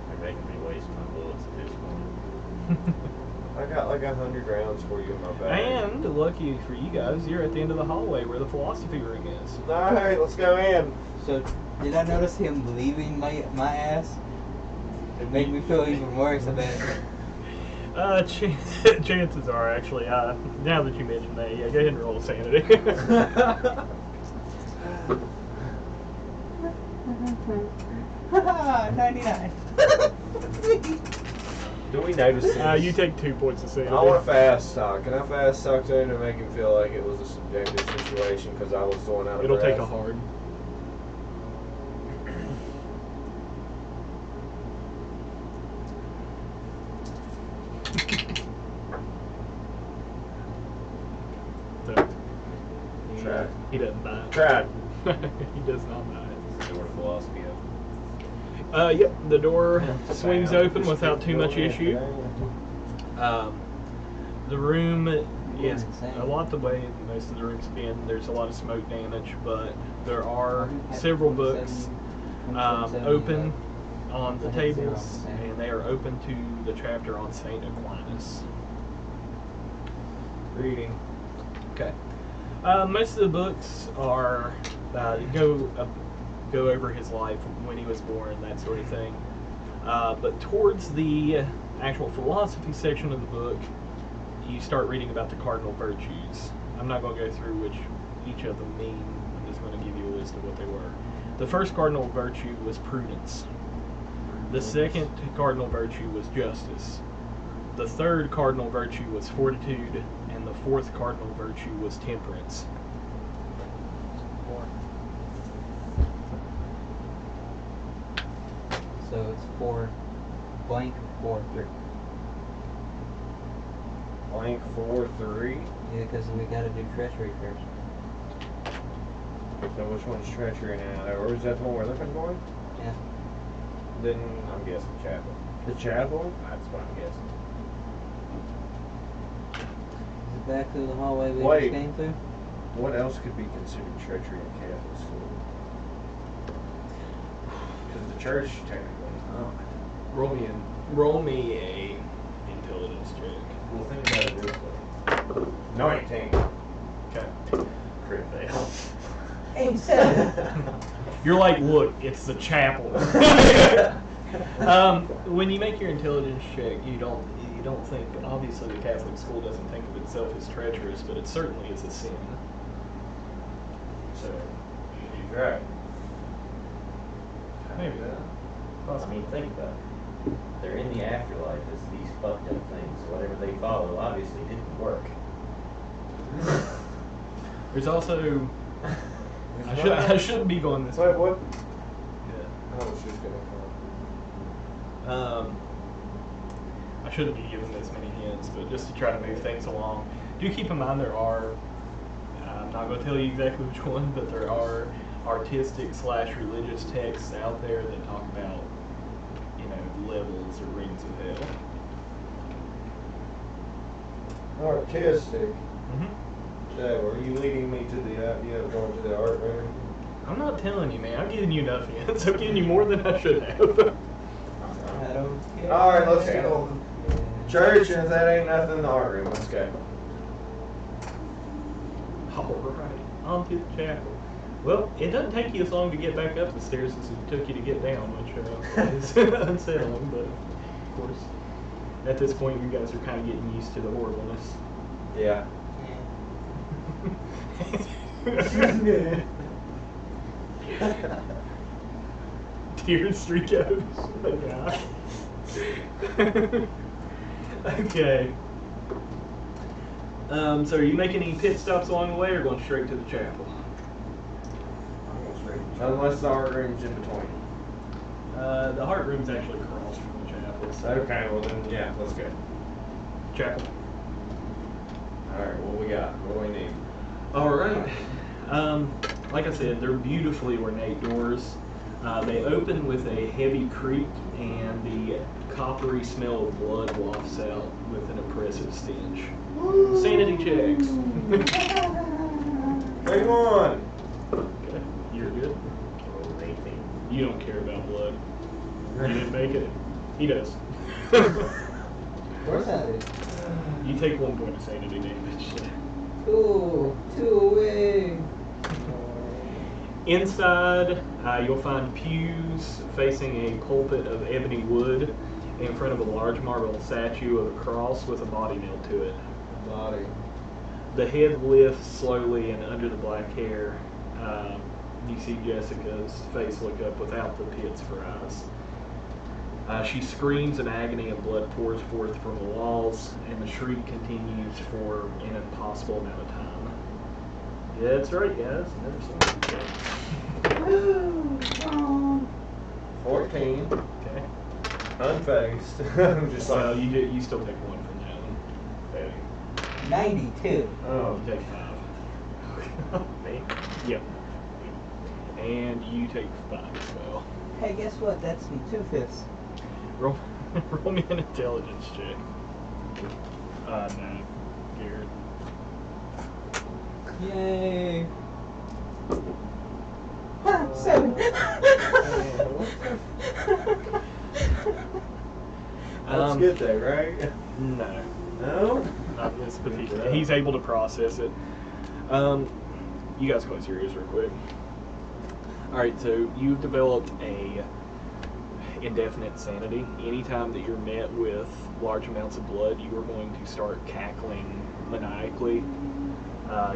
They're making me waste my bullets at this point. I got like 100 rounds for you in my bag. And lucky for you guys, you're at the end of the hallway where the philosophy room is. Alright, let's go in. So, did I notice him leaving my ass? It made me feel even worse about it. Chances are, actually, now that you mention that, yeah, go ahead and roll sanity. 99. Do we notice this? You take 2 points of sanity. I want to fast talk. Can I fast talk to him to make him feel like it was a subjective situation because I was going out of It'll take a breath? hard. So, Try. he doesn't die. Tried. He does not die. Door to philosophy of. Yep, the door swings open without too much issue. The room is a lot the way most of the room's been. There's a lot of smoke damage, but there are several books open on the tables, and they are open to the chapter on Saint Aquinas. Reading. Okay. Most of the books are go over his life when he was born, that sort of thing. But towards the actual philosophy section of the book, you start reading about the cardinal virtues. I'm not going to go through which each of them mean. I'm just going to give you a list of what they were. The first cardinal virtue was prudence. The second cardinal virtue was justice. The third cardinal virtue was fortitude, and the fourth cardinal virtue was temperance. So it's 4 blank 4 3. Blank 4-3. Yeah, because we got to do treachery first. So which one's treachery now? Or is that the one we're looking for? Yeah. Then I'm guessing chapel. the chapel. That's what I'm guessing. Is it back through the hallway we Wait. just came through? What else could be considered treachery in Catholic school? Because the church technically. Roll me a intelligence check. Well, think about it this way. 19. Okay. Crit fail. 87. You're like, look, it's the chapel. When you make your intelligence check, you don't think. Obviously, the Catholic school doesn't think of itself as treacherous, but it certainly is a sin. So He's right. maybe. I mean, think about it. They're in the afterlife as these fucked up things. Whatever they follow obviously didn't work. There's also. I shouldn't be going this way. Wait, what? Yeah. I was just gonna I shouldn't be giving this many hints, but just to try to move things along, do keep in mind there are, I'm not going to tell you exactly which one, but there are artistic/religious texts out there that talk about, levels or rings of hell. Artistic. Mm-hmm. So, are you leading me to the idea of going to the art room? I'm not telling you, man. I'm giving you enough hints. I'm giving you more than I should have. I don't care. Alright, let's go. Church, and if that ain't nothing, the art room. Let's go. Alright, on to the chapel. Well, it doesn't take you as long to get back up the stairs as it took you to get down, which is unsettling, but of course, at this point, you guys are kind of getting used to the horribleness. Yeah. Tears streak out. Okay. So are you making any pit stops along the way or going straight to the chapel? Unless the art room's in between. The heart room's actually across from the chapel. So Okay, well then, yeah, let's go. chapel. Alright, what we got? What do we need? Alright. Like I said, they're beautifully ornate doors. They open with a heavy creak, and the coppery smell of blood wafts out with an oppressive stench. Sanity checks. 31! Okay, you're good. Roll 18. You don't care about blood. You didn't make it. He does. Of course I do. You take 1 point of sanity damage. Two away. Inside, you'll find pews facing a pulpit of ebony wood in front of a large marble statue of a cross with a body nailed to it. Body. The head lifts slowly, and under the black hair, you see Jessica's face look up without the pits for eyes. She screams in agony, and blood pours forth from the walls, and the shriek continues for an impossible amount of time. Yeah, that's right, guys. Never seen 14. Okay. Unfazed. I'm just like, Well, you still take 1 from that one. 92. oh, You take 5. Me? Yep. And you take 5 as well. Hey, guess what? That's some 2/5. Roll me an intelligence check. No, Garrett. Yay. 7. that's good though, right? No. No? Not this particular. He's able to process it. You guys close your ears real quick. Alright, so you've developed a indefinite sanity. Anytime that you're met with large amounts of blood, you are going to start cackling maniacally.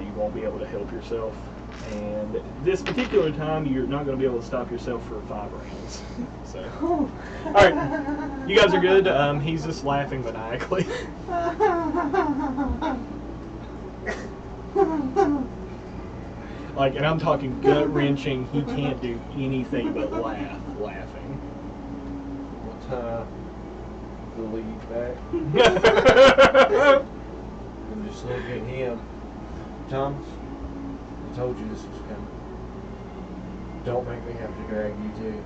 You won't be able to help yourself. And this particular time, you're not going to be able to stop yourself for 5 rounds. So, alright, you guys are good. He's just laughing maniacally. Like, and I'm talking gut-wrenching. He can't do anything but laughing. We'll tie the lead back. And just look at him. Thomas, I told you this was coming. Don't make me have to drag you too.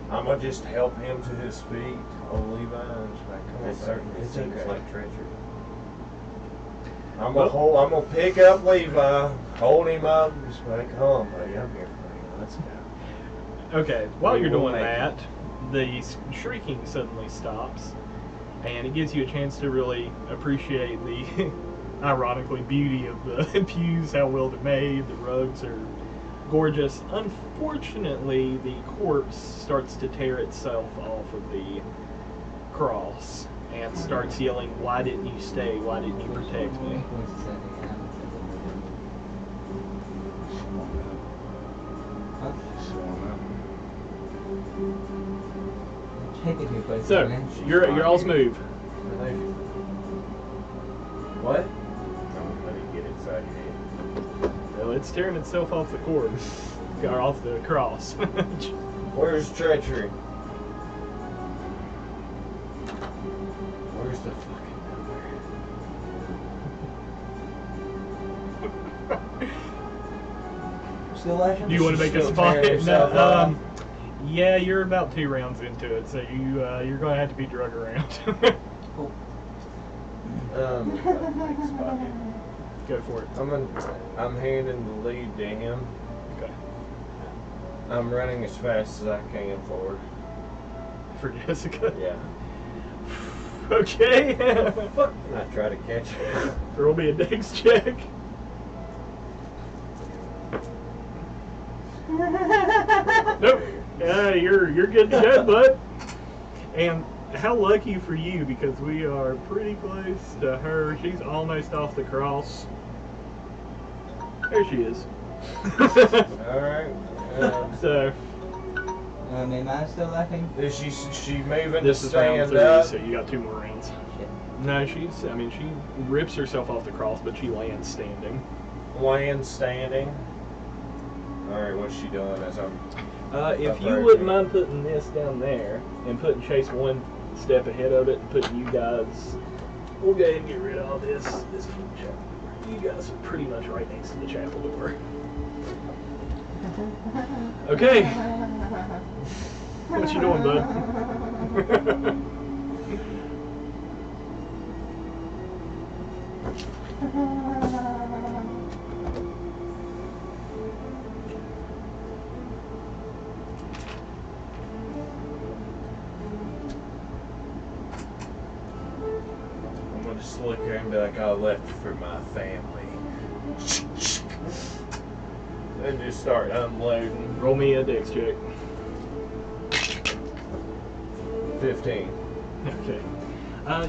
I'm gonna just help him to his feet. Oh, Levi, I'm just like, come on, This certainly it's seems okay. like treachery. I'm gonna pick up Levi, hold him up, and just like, come on, buddy, I'm here for you. Let's go. Okay, while We you're will doing make that, the shrieking suddenly stops, and it gives you a chance to really appreciate the, ironically, beauty of the pews, how well they're made. The rugs are gorgeous. Unfortunately, the corpse starts to tear itself off of the cross and starts yelling, "Why didn't you stay? Why didn't you protect me?" So, your all's move. What? Don't let it get inside your head. Well, it's tearing itself off the corpse, or off the cross. Where's treachery? Where's the fucking number? Still laughing? Do you want to make a Still spot? tearing yourself off? Yeah, you're about 2 rounds into it, so you're going to have to be drug around. Go for it. I'm handing the lead to him. Okay. I'm running as fast as I can forward. For Jessica. Yeah. Okay. I try to catch her. Roll me a dex check. Nope. You're good to go, bud. And how lucky for you, because we are pretty close to her. She's almost off the cross. There she is. Alright. So Am I still laughing? Is she moving this to is round stand 3, up? so you got 2 more rounds. Shit. No, she rips herself off the cross, but she lands standing. Land standing. Alright, what's she doing as I'm... If you Approaching. wouldn't mind putting this down there and putting Chase 1 step ahead of it and putting you guys, we'll go ahead and get rid of all this. This is the chapel door. You guys are pretty much right next to the chapel door. Okay. What you doing, bud? I'm gonna just look at her and be like, I left for my family. And just start unloading. Roll me a dex check. 15. Okay.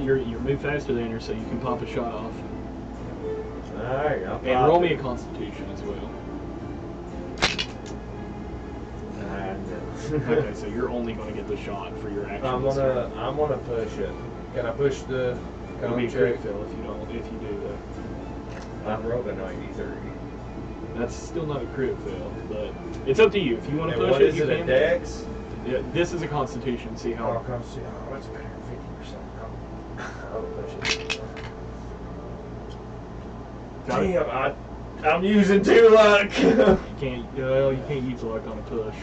You're move faster than her, so you can pop a shot off. Alright, I'll And roll me a Constitution as well. Okay, so you're only going to get the shot for your action. I'm gonna push it. Can I push the It'll be a check? crit fail if you do that. I'm rolling 93. That's still not a crit fail, but it's up to you. If you want to And push what it, is you it, a can. dex? Yeah, this is a Constitution. See Oh, how? come see. Oh, it's better than 50%. I'll push it. Got it. Damn, I'm using 2 luck. You can't use luck on a push.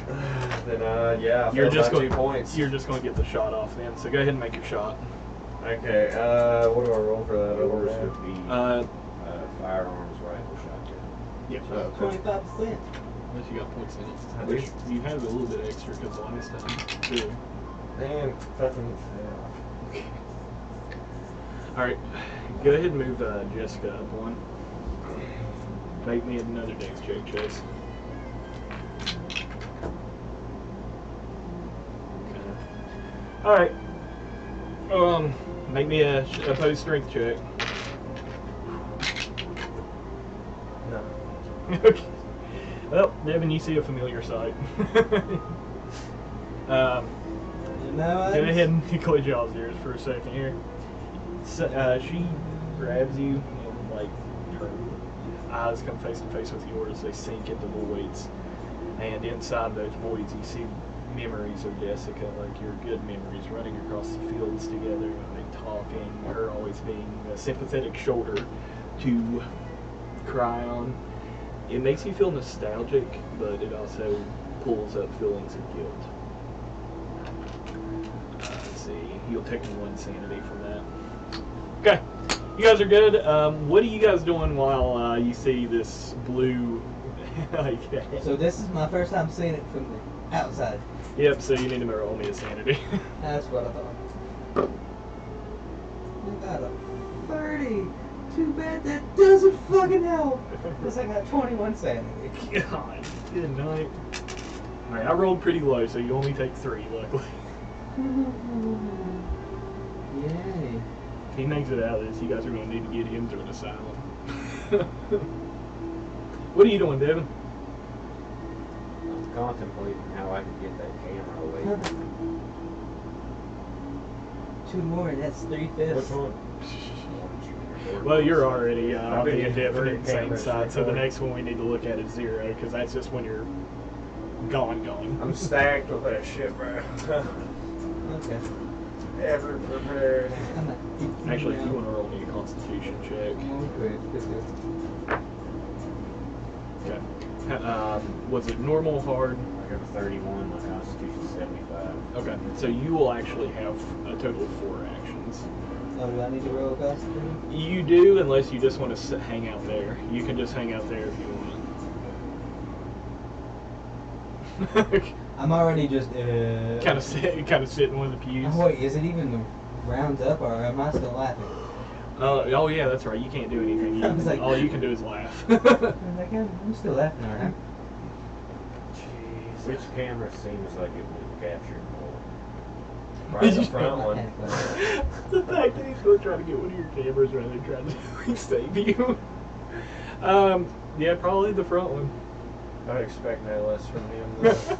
Then yeah, I You're failed just by going. 2 points. You're just going to get the shot off then. So go ahead and make your shot. Okay, what do I roll for that? Yours Over would be Uh, firearms, rifle, shotgun. Yep. So, 25%. Unless you got points in I it. do. Which you have a little bit extra because last time. Too. man, fucking. All right. Go ahead and move Jessica up 1. Make me another dex check, Chase. Okay. All right. Make me a opposed strength check. No. Okay. Well, Devin, you see a familiar sight. No, Go ahead and close y'all's ears for a second here. So, she grabs you and like her eyes come face to face with yours. They sink into voids, and inside those voids you see memories of Jessica, like your good memories, running across the fields together, like talking, her always being a sympathetic shoulder to cry on. It makes you feel nostalgic, but it also pulls up feelings of guilt. Let's see, you'll take 1 sanity from that. Okay, you guys are good. What are you guys doing while you see this blue? Like, So this is my first time seeing it from the outside. yep. So you need to roll me a sanity. That's what I thought. I got a 30. Too bad that doesn't fucking help. Because I got 21 sanity. God, good night. Alright, I rolled pretty low, so you only take 3, luckily. Yay. If he makes it out of this, you guys are going to need to get him to an asylum. What are you doing, Devin? I'm contemplating how I could get that camera away. 2 more, that's 3/5. Which one? Well, you're already on the been indefinite in insane cameras side, so the recording. next one we need to look at is 0, because that's just when you're gone. I'm stacked with that shit, bro. Okay. Ever prepared. I'm at 15 Actually, if you now. want to roll me a constitution check. Great, good. Okay. Was it normal, hard? I got a 31, my constitution's 75. Okay, so you will actually have a total of 4 actions. Oh, do I need to roll a constitution? You do, unless you just want to hang out there. You can just hang out there if you want. I'm already just, kind of sit in one of the pews. Oh, wait, is it even round up or am I still laughing? Oh yeah, that's right. You can't do anything. I was like- All you can do is laugh. I'm like, I'm still laughing, alright? Jeez. Which camera seems like it would capture more? Probably the front one. The fact that he's going to try to get one of your cameras rather than trying to save you. Yeah, probably the front one. I expect no less from him, though.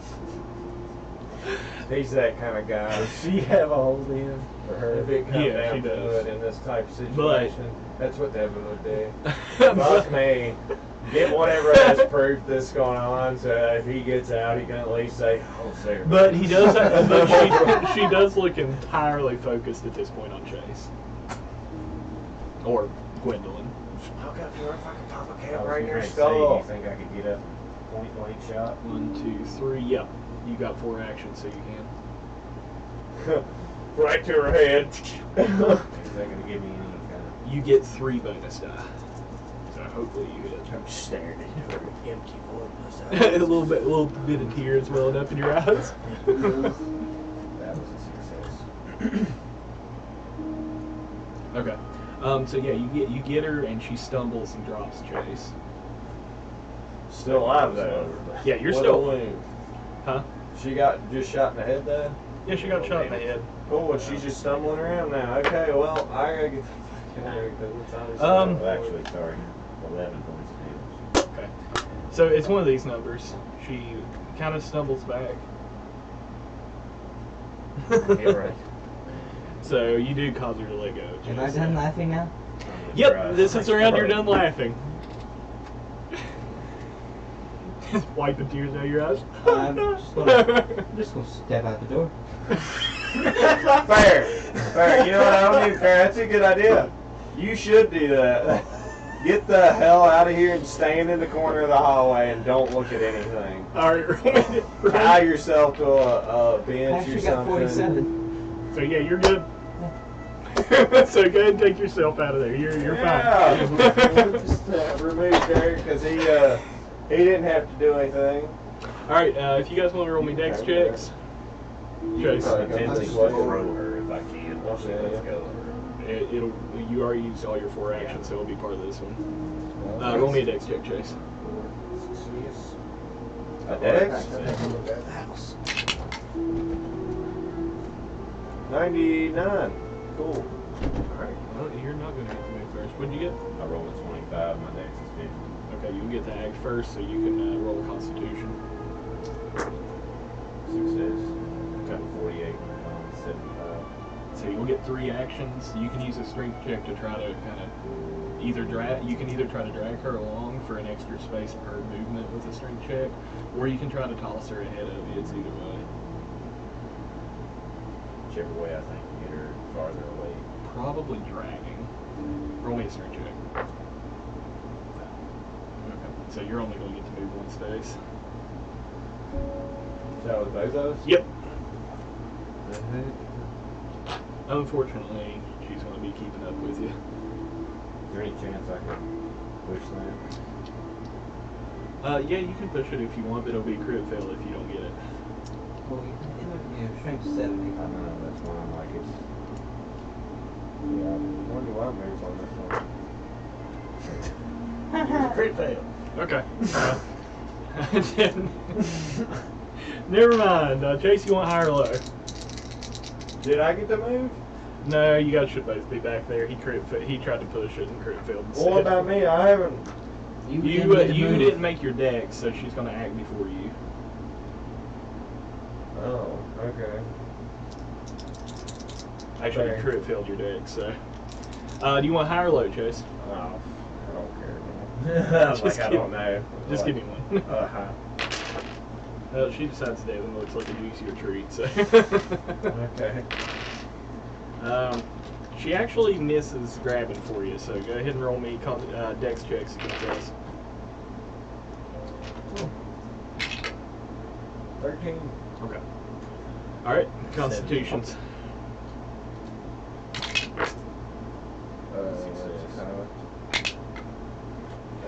He's that kind of guy. Does she have a hold in for her? If it comes Yeah, she down to does. it in this type of situation, that's what Devin would do. But- Fuck me. Get whatever has proof that's going on, so if he gets out, he can at least say, "Oh, sir." But he does. But she does look entirely focused at this point on Chase or Gwendolyn. Look up your fucking pop a I camera was right in your gonna say, skull. do you think I could get a point blank shot? 1, 2, 3. Yep, you got 4 actions, so you can. Right to her head. Is that gonna give me any kind You get 3 bonus die. So hopefully you hit. I'm just staring into an empty void. a little bit of tears welling up in your eyes. That was a success. Okay. So yeah, you get her and she stumbles and drops Chase. Still alive though. Yeah, you're What still. a wound. Huh? She got just shot in the head though. Yeah, she got shot in the head. Oh, and she's just stumbling around now. Okay, well, I gotta get the fuck out of here because what time is it? Um, Well, actually, sorry, 11 points of damage. Okay. So it's one of these numbers. She kind of stumbles back. Yeah, right. So you do cause her to let go. Am I Chase. done laughing now? Yep, this is around you're done laughing. Just wipe the tears out of your eyes. I'm just gonna step out the door. Fair. You know what? I don't even care. That's a good idea. You should do that. Get the hell out of here and stand in the corner of the hallway and don't look at anything. Alright, Tie yourself to a I bench or actually got something. 47. So yeah, you're good. So go ahead and take yourself out of there. You're Yeah. fine. Just remove Derek because he didn't have to do anything. Alright, if you guys want to roll me dex checks. Chase. Probably I tend to throw her if I can. Let's go. You already used all your 4 actions, so it'll be part of this one. Roll me a dex check, Chase. A dex? 99. Cool. Alright, well, you're not going to get to move first. What'd you get? I roll a 25, my dex is 50. Okay, you get to act first, so you can roll a constitution. Success. Got 48, 75. So you'll get 3 actions. You can use a strength check to try to kind of either drag. You can either try to drag her along for an extra space per movement with a strength check, or you can try to toss her ahead of you. It's either way. Whichever way I think to get her farther away. Probably dragging. Roll me a strength check. Okay. So you're only going to get to move 1 space. Is that with both of us? Yep. Unfortunately, she's going to be keeping up with you. Is there any chance I can push that? Yeah, you can push it if you want, but it'll be a crit fail if you don't get it. Well, strength 70. I don't know, that's why I'm like, When do I move on this one? It was a crit fail. Okay. Never mind. Chase, you want high or low? Did I get to move? No, you guys should both be back there. He tried to push it and crit failed. Well, what about me? I haven't. You move. didn't make your deck, so she's going to act before you. Oh, okay. Actually, Okay. you crit failed your deck, so. Do you want high or low, Chase? Oh, I don't care. I was Just like, I don't know. Just Like, give me one. Uh-huh. She decides today when it looks like a juicier treat, so. Okay. She actually misses grabbing for you, so go ahead and roll me dex checks against us. 13. Okay. Alright, Constitutions.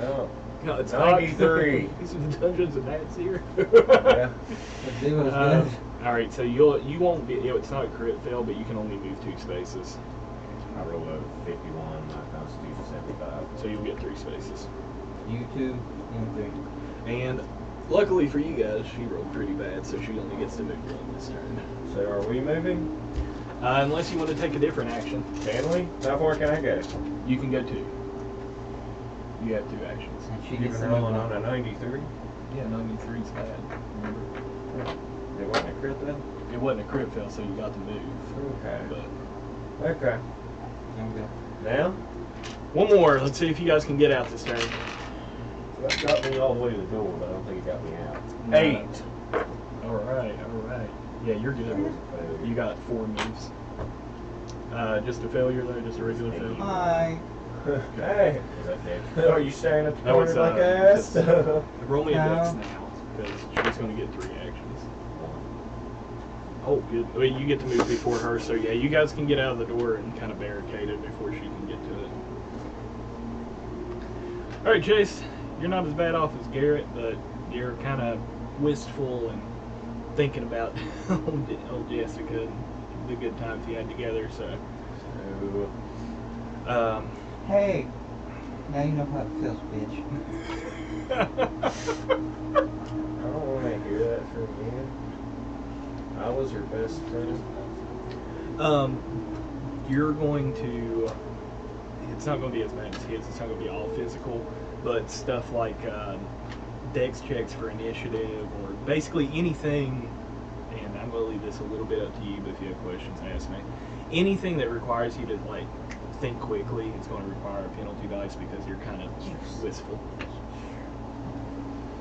Oh. No, it's 93. not. These are the Dungeons and Bats here. Yeah. But it was good. Alright, so you won't be. It's not a crit fail, but you can only move 2 spaces. I rolled a 51, my Constitution 75. So you'll get 3 spaces. You two and 3. And luckily for you guys, she rolled pretty bad, so she only gets to move 1 this turn. So are we moving? Unless you want to take a different action, Can we? How far can I go? you can go 2. You have 2 actions. And she Even gets to move rolling on one. a 93? Yeah, 93 is bad. Remember? It wasn't a crit then? It wasn't a crit fail, so you got to move. Okay. But Okay. Okay. Now? one more. Let's see if you guys can get out this turn. That got me all the way to the door, but I don't think it got me out. No. 8. All right. Yeah, you're good. You got 4 moves. Just a failure though, just a regular failure. Hi. Hey. Is that dead? Are you staring at the No, corner it's, like I asked? Roll me a dex No. now, because she's going to get 3 actions. Oh, good. Well, you get to move before her, so yeah, you guys can get out of the door and kind of barricade it before she can get to it. All right, Chase, you're not as bad off as Garrett, but you're kind of wistful and thinking about old Jessica and the good times you had together. So, Hey. Now you know how it feels, bitch. I don't want to hear that from you. I was your best friend. You're going to. It's not going to be as bad as his. It's not going to be all physical, but stuff like dex checks for initiative, or basically anything. And I'm going to leave this a little bit up to you, but if you have questions, ask me. Anything that requires you to like think quickly, it's going to require a penalty dice because you're kind of wistful.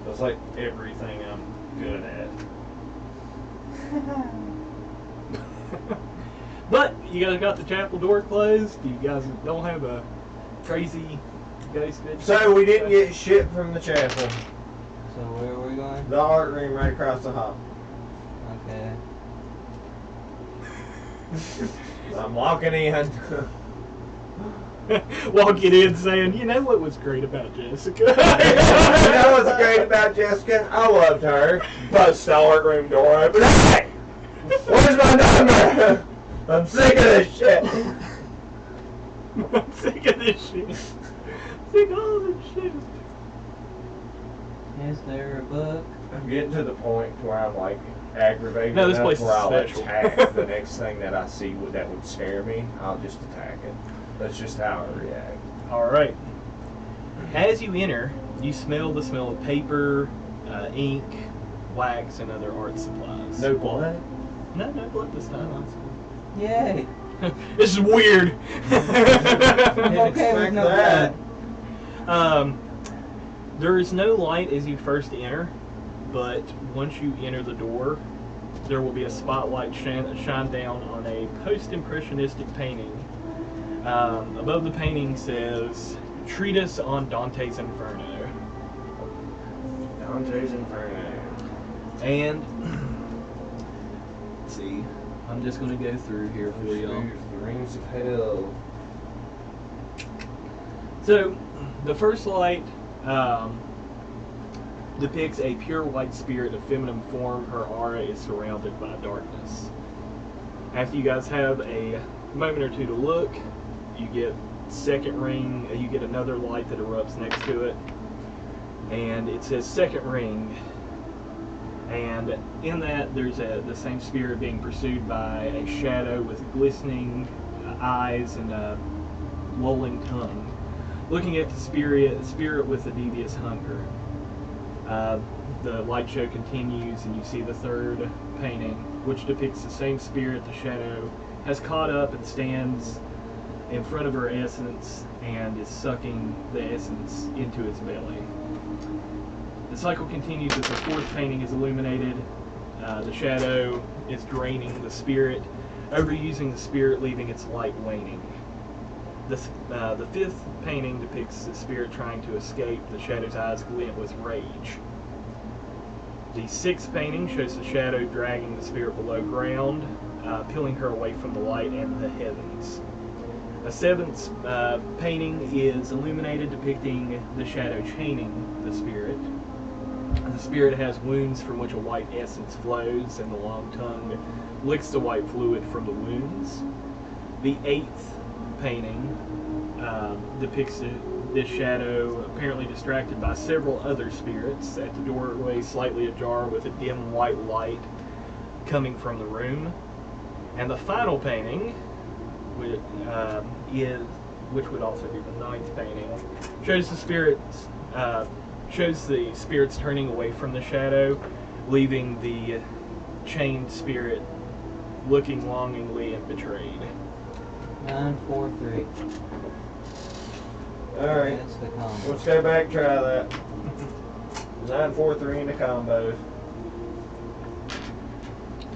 That's like everything I'm good at. But you guys got the chapel door closed. You guys don't have a crazy ghost. So we didn't get shit from the chapel. So where are we going? The art room right across the hall. Okay. I'm walking in. Walking in saying, you know what was great about Jessica? You know what's great about Jessica? I loved her. Bust the art room door open. Hey! Where's my number? I'm sick of this shit. I'm sick of this shit. Sick of all this shit. Is there a book? I'm getting to the point where I'm like aggravated No, this enough place is where I'll special. attack the next thing that I see that would scare me. I'll just attack it. That's just how I react. Alright. As you enter, you smell the smell of paper, ink, wax, and other art supplies. No blood? No blood this time. Yay. This is weird. I'm okay with no that. blood. There is no light as you first enter, but once you enter the door, there will be a spotlight shine down on a post-impressionistic painting. Above the painting says, Treatise on Dante's Inferno. Dante's Inferno. And, let's see, I'm just going to go through here for y'all. The Rings of Hell. So, the first light depicts a pure white spirit of feminine form. Her aura is surrounded by darkness. After you guys have a moment or two to look, You get second ring, you get another light that erupts next to it, and it says second ring. And in that, there's the same spirit being pursued by a shadow with glistening eyes and a lolling tongue, looking at the spirit with a devious hunger. The light show continues, and you see the third painting, which depicts the same spirit the shadow has caught up and stands in front of her essence and is sucking the essence into its belly. The cycle continues as the fourth painting is illuminated. The shadow is draining the spirit, overusing the spirit, leaving its light waning. The fifth painting depicts the spirit trying to escape. The shadow's eyes glint with rage. The sixth painting shows the shadow dragging the spirit below ground, pulling her away from the light and the heavens. A seventh painting is illuminated, depicting the shadow chaining the spirit. The spirit has wounds from which a white essence flows, and the long tongue licks the white fluid from the wounds. The eighth painting depicts this shadow apparently distracted by several other spirits at the doorway, slightly ajar, with a dim white light coming from the room. And the final painting, which would also be the ninth painting, shows the spirits turning away from the shadow, leaving the chained spirit looking longingly and betrayed. 943. Alright, That's the combo. let's go back and try that. 943 in the combos.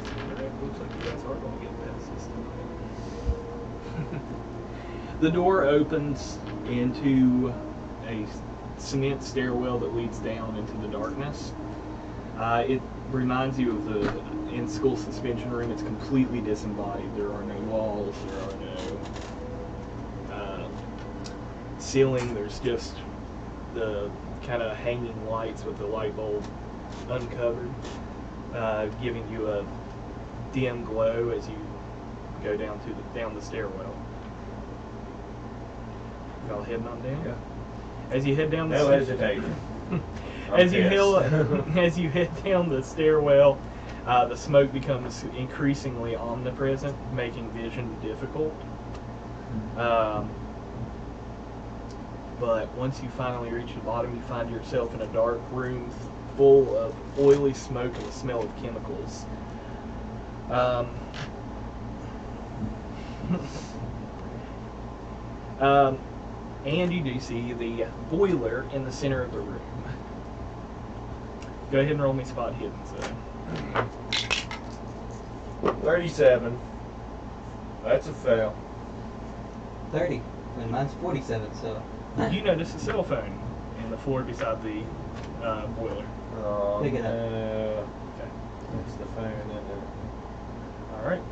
Alright, looks like you guys are going to get past this time. The door opens into a cement stairwell that leads down into the darkness. It reminds you of the in-school suspension room. It's completely disembodied. There are no walls, there are no ceiling. There's just the kind of hanging lights with the light bulb uncovered, giving you a dim glow as you go down the stairwell. Y'all heading on down? Yeah. As you head down the No hesitation. as you head down the stairwell, the smoke becomes increasingly omnipresent, making vision difficult. But once you finally reach the bottom, you find yourself in a dark room full of oily smoke and the smell of chemicals. And you do see the boiler in the center of the room. Go ahead and roll me spot hidden. So. 37. That's a fail. 30. And mine's 47, so. You notice a cell phone in the floor beside the boiler. Oh, Pick it up. no. Okay. That's the phone, isn't it? All right.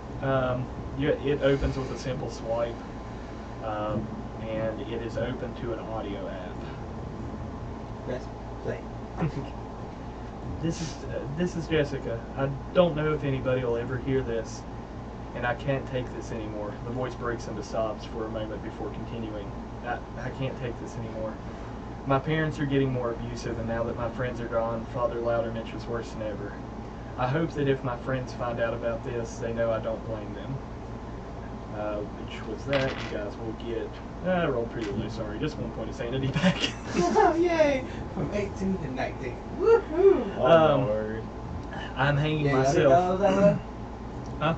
It opens with a simple swipe, and it is open to an audio app. Press play. This is Jessica. I don't know if anybody will ever hear this, and I can't take this anymore. The voice breaks into sobs for a moment before continuing. I can't take this anymore. My parents are getting more abusive, and now that my friends are gone, Father Loudermitch is worse than ever. I hope that if my friends find out about this, they know I don't blame them. Which was that. You guys will get... I rolled pretty low, sorry. Just 1 point of sanity back. Oh, yay! From 18 to 19. Woohoo! Oh, my word. I'm hanging Yeah, I didn't know myself... that low. Huh?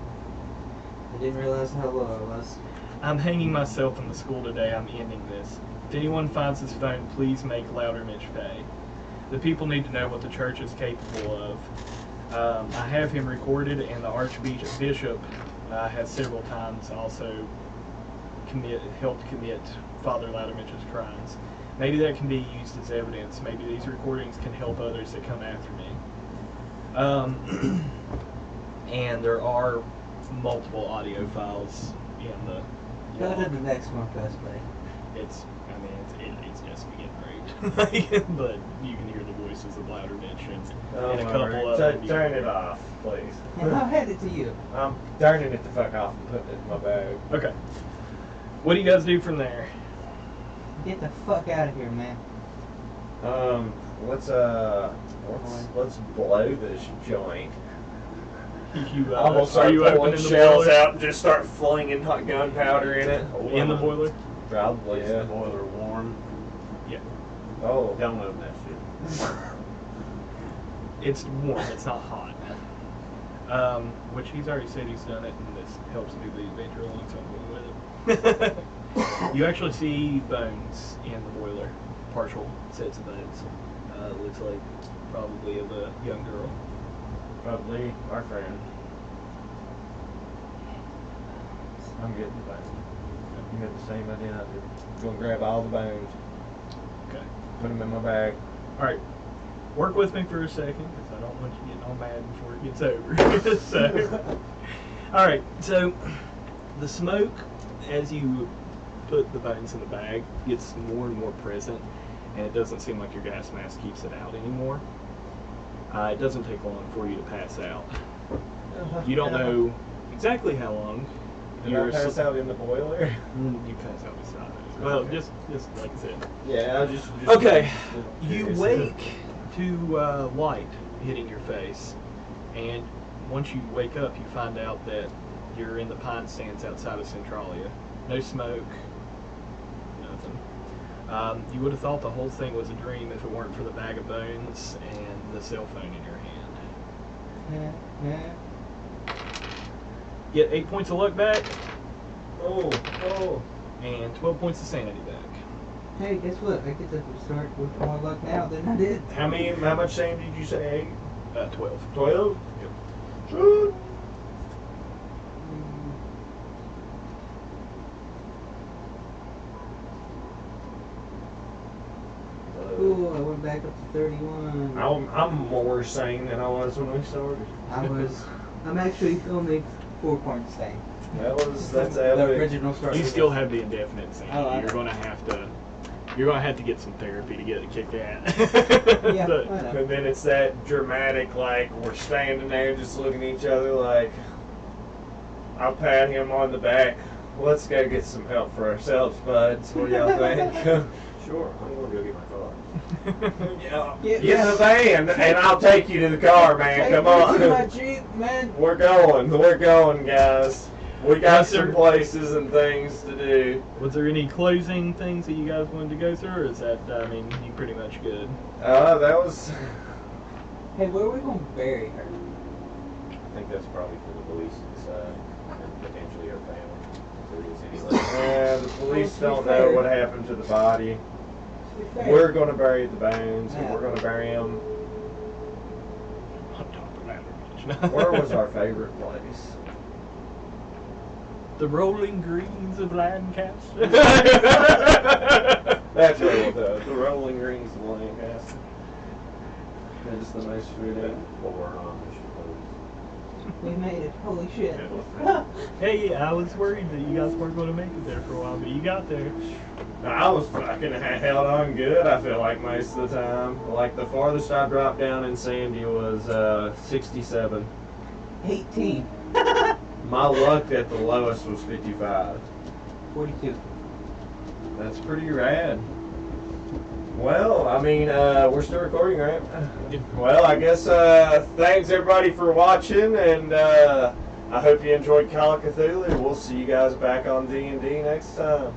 I didn't realize how low I was. I'm hanging myself in the school today. I'm ending this. If anyone finds this phone, please make Loudermitch pay. The people need to know what the church is capable of. I have him recorded, and the Archbishop has several times also helped commit Father Loudermitch's crimes. Maybe that can be used as evidence. Maybe these recordings can help others that come after me. And there are multiple audio files in the Go log. to the next one, press play. It's just getting great. But you can hear the voices of Loudermitch and a my couple word. of them. Turn it off, please. And I'll hand it to you. I'm turning it the fuck off and putting it in my bag. Okay. What do you guys do from there? Get the fuck out of here, man. Let's blow this joint. You, I'm gonna start pulling shells out and just start flinging hot gunpowder in it. In the boiler? Probably, Is yeah. the boiler warm? Yeah. Oh. Don't open that shit. It's warm, it's not hot. Which he's already said he's done it, and this helps move the adventure along, so I'm going with it. You actually see bones in the boiler, partial sets of bones. Looks like probably of a young girl. Probably our friend. I'm getting the bones. You had the same idea I did. Gonna grab all the bones, Okay. put them in my bag. All right. Work with me for a second, because I don't want you getting all mad before it gets over. So, all right. So, the smoke, as you put the bones in the bag, gets more and more present, and it doesn't seem like your gas mask keeps it out anymore. It doesn't take long for you to pass out. You don't know exactly how long. Did I pass out in the boiler? You pass out beside it. Well, Okay. just like I said. Yeah, just Okay. just You curious. wake to light hitting your face, and once you wake up, you find out that you're in the pine stands outside of Centralia. No smoke, nothing. You would have thought the whole thing was a dream if it weren't for the bag of bones and the cell phone in your hand. Get 8 points of luck back Oh. and 12 points of sanity back. Hey, guess what? I get to start with more luck now than I did. How much sand did you say? 12. 12? Yep. Good. Ooh, I went back up to 31. I'm more sane than I was when we started. I'm actually filming 4 points staying. That's The epic. original start. You still have the indefinite insanity. Oh, I You're know. gonna have to get some therapy to get it kicked at. Yeah, But- I know. And then it's that dramatic, like, we're standing there just looking at each other like, I'll pat him on the back. Let's go get some help for ourselves, buds. What do y'all think? Sure, I'm gonna go get my car. Yeah. Yeah. Get in the van, and I'll take you to the car, man. Come Take me to my on. Jeep, man. We're going, guys. We got Yes, sir. some places and things to do. Was there any closing things that you guys wanted to go through, or is that, you pretty much good? That was. Hey, where are we going to bury her? I think that's probably for the police to decide, and potentially our family, if there is any left. Yeah, the police to be don't fair- know what happened to the body. To be fair, We're gonna bury the bones, and Yeah. we're gonna bury them. On top of that, Where was our favorite place? The rolling greens of Lancaster. That's right, the Rolling Rings of Lancaster. That is the most food. Or Amish we made it. Holy shit. Hey, I was worried that you guys weren't going to make it there for a while, but you got there. I was fucking held on good, I feel like, most of the time. Like, the farthest I dropped down in Sandy was 67. 18. My luck at the lowest was 55. 42. That's pretty rad. Well, we're still recording, right? Well, I guess, thanks everybody for watching, and I hope you enjoyed Call of Cthulhu. We'll see you guys back on D&D next time.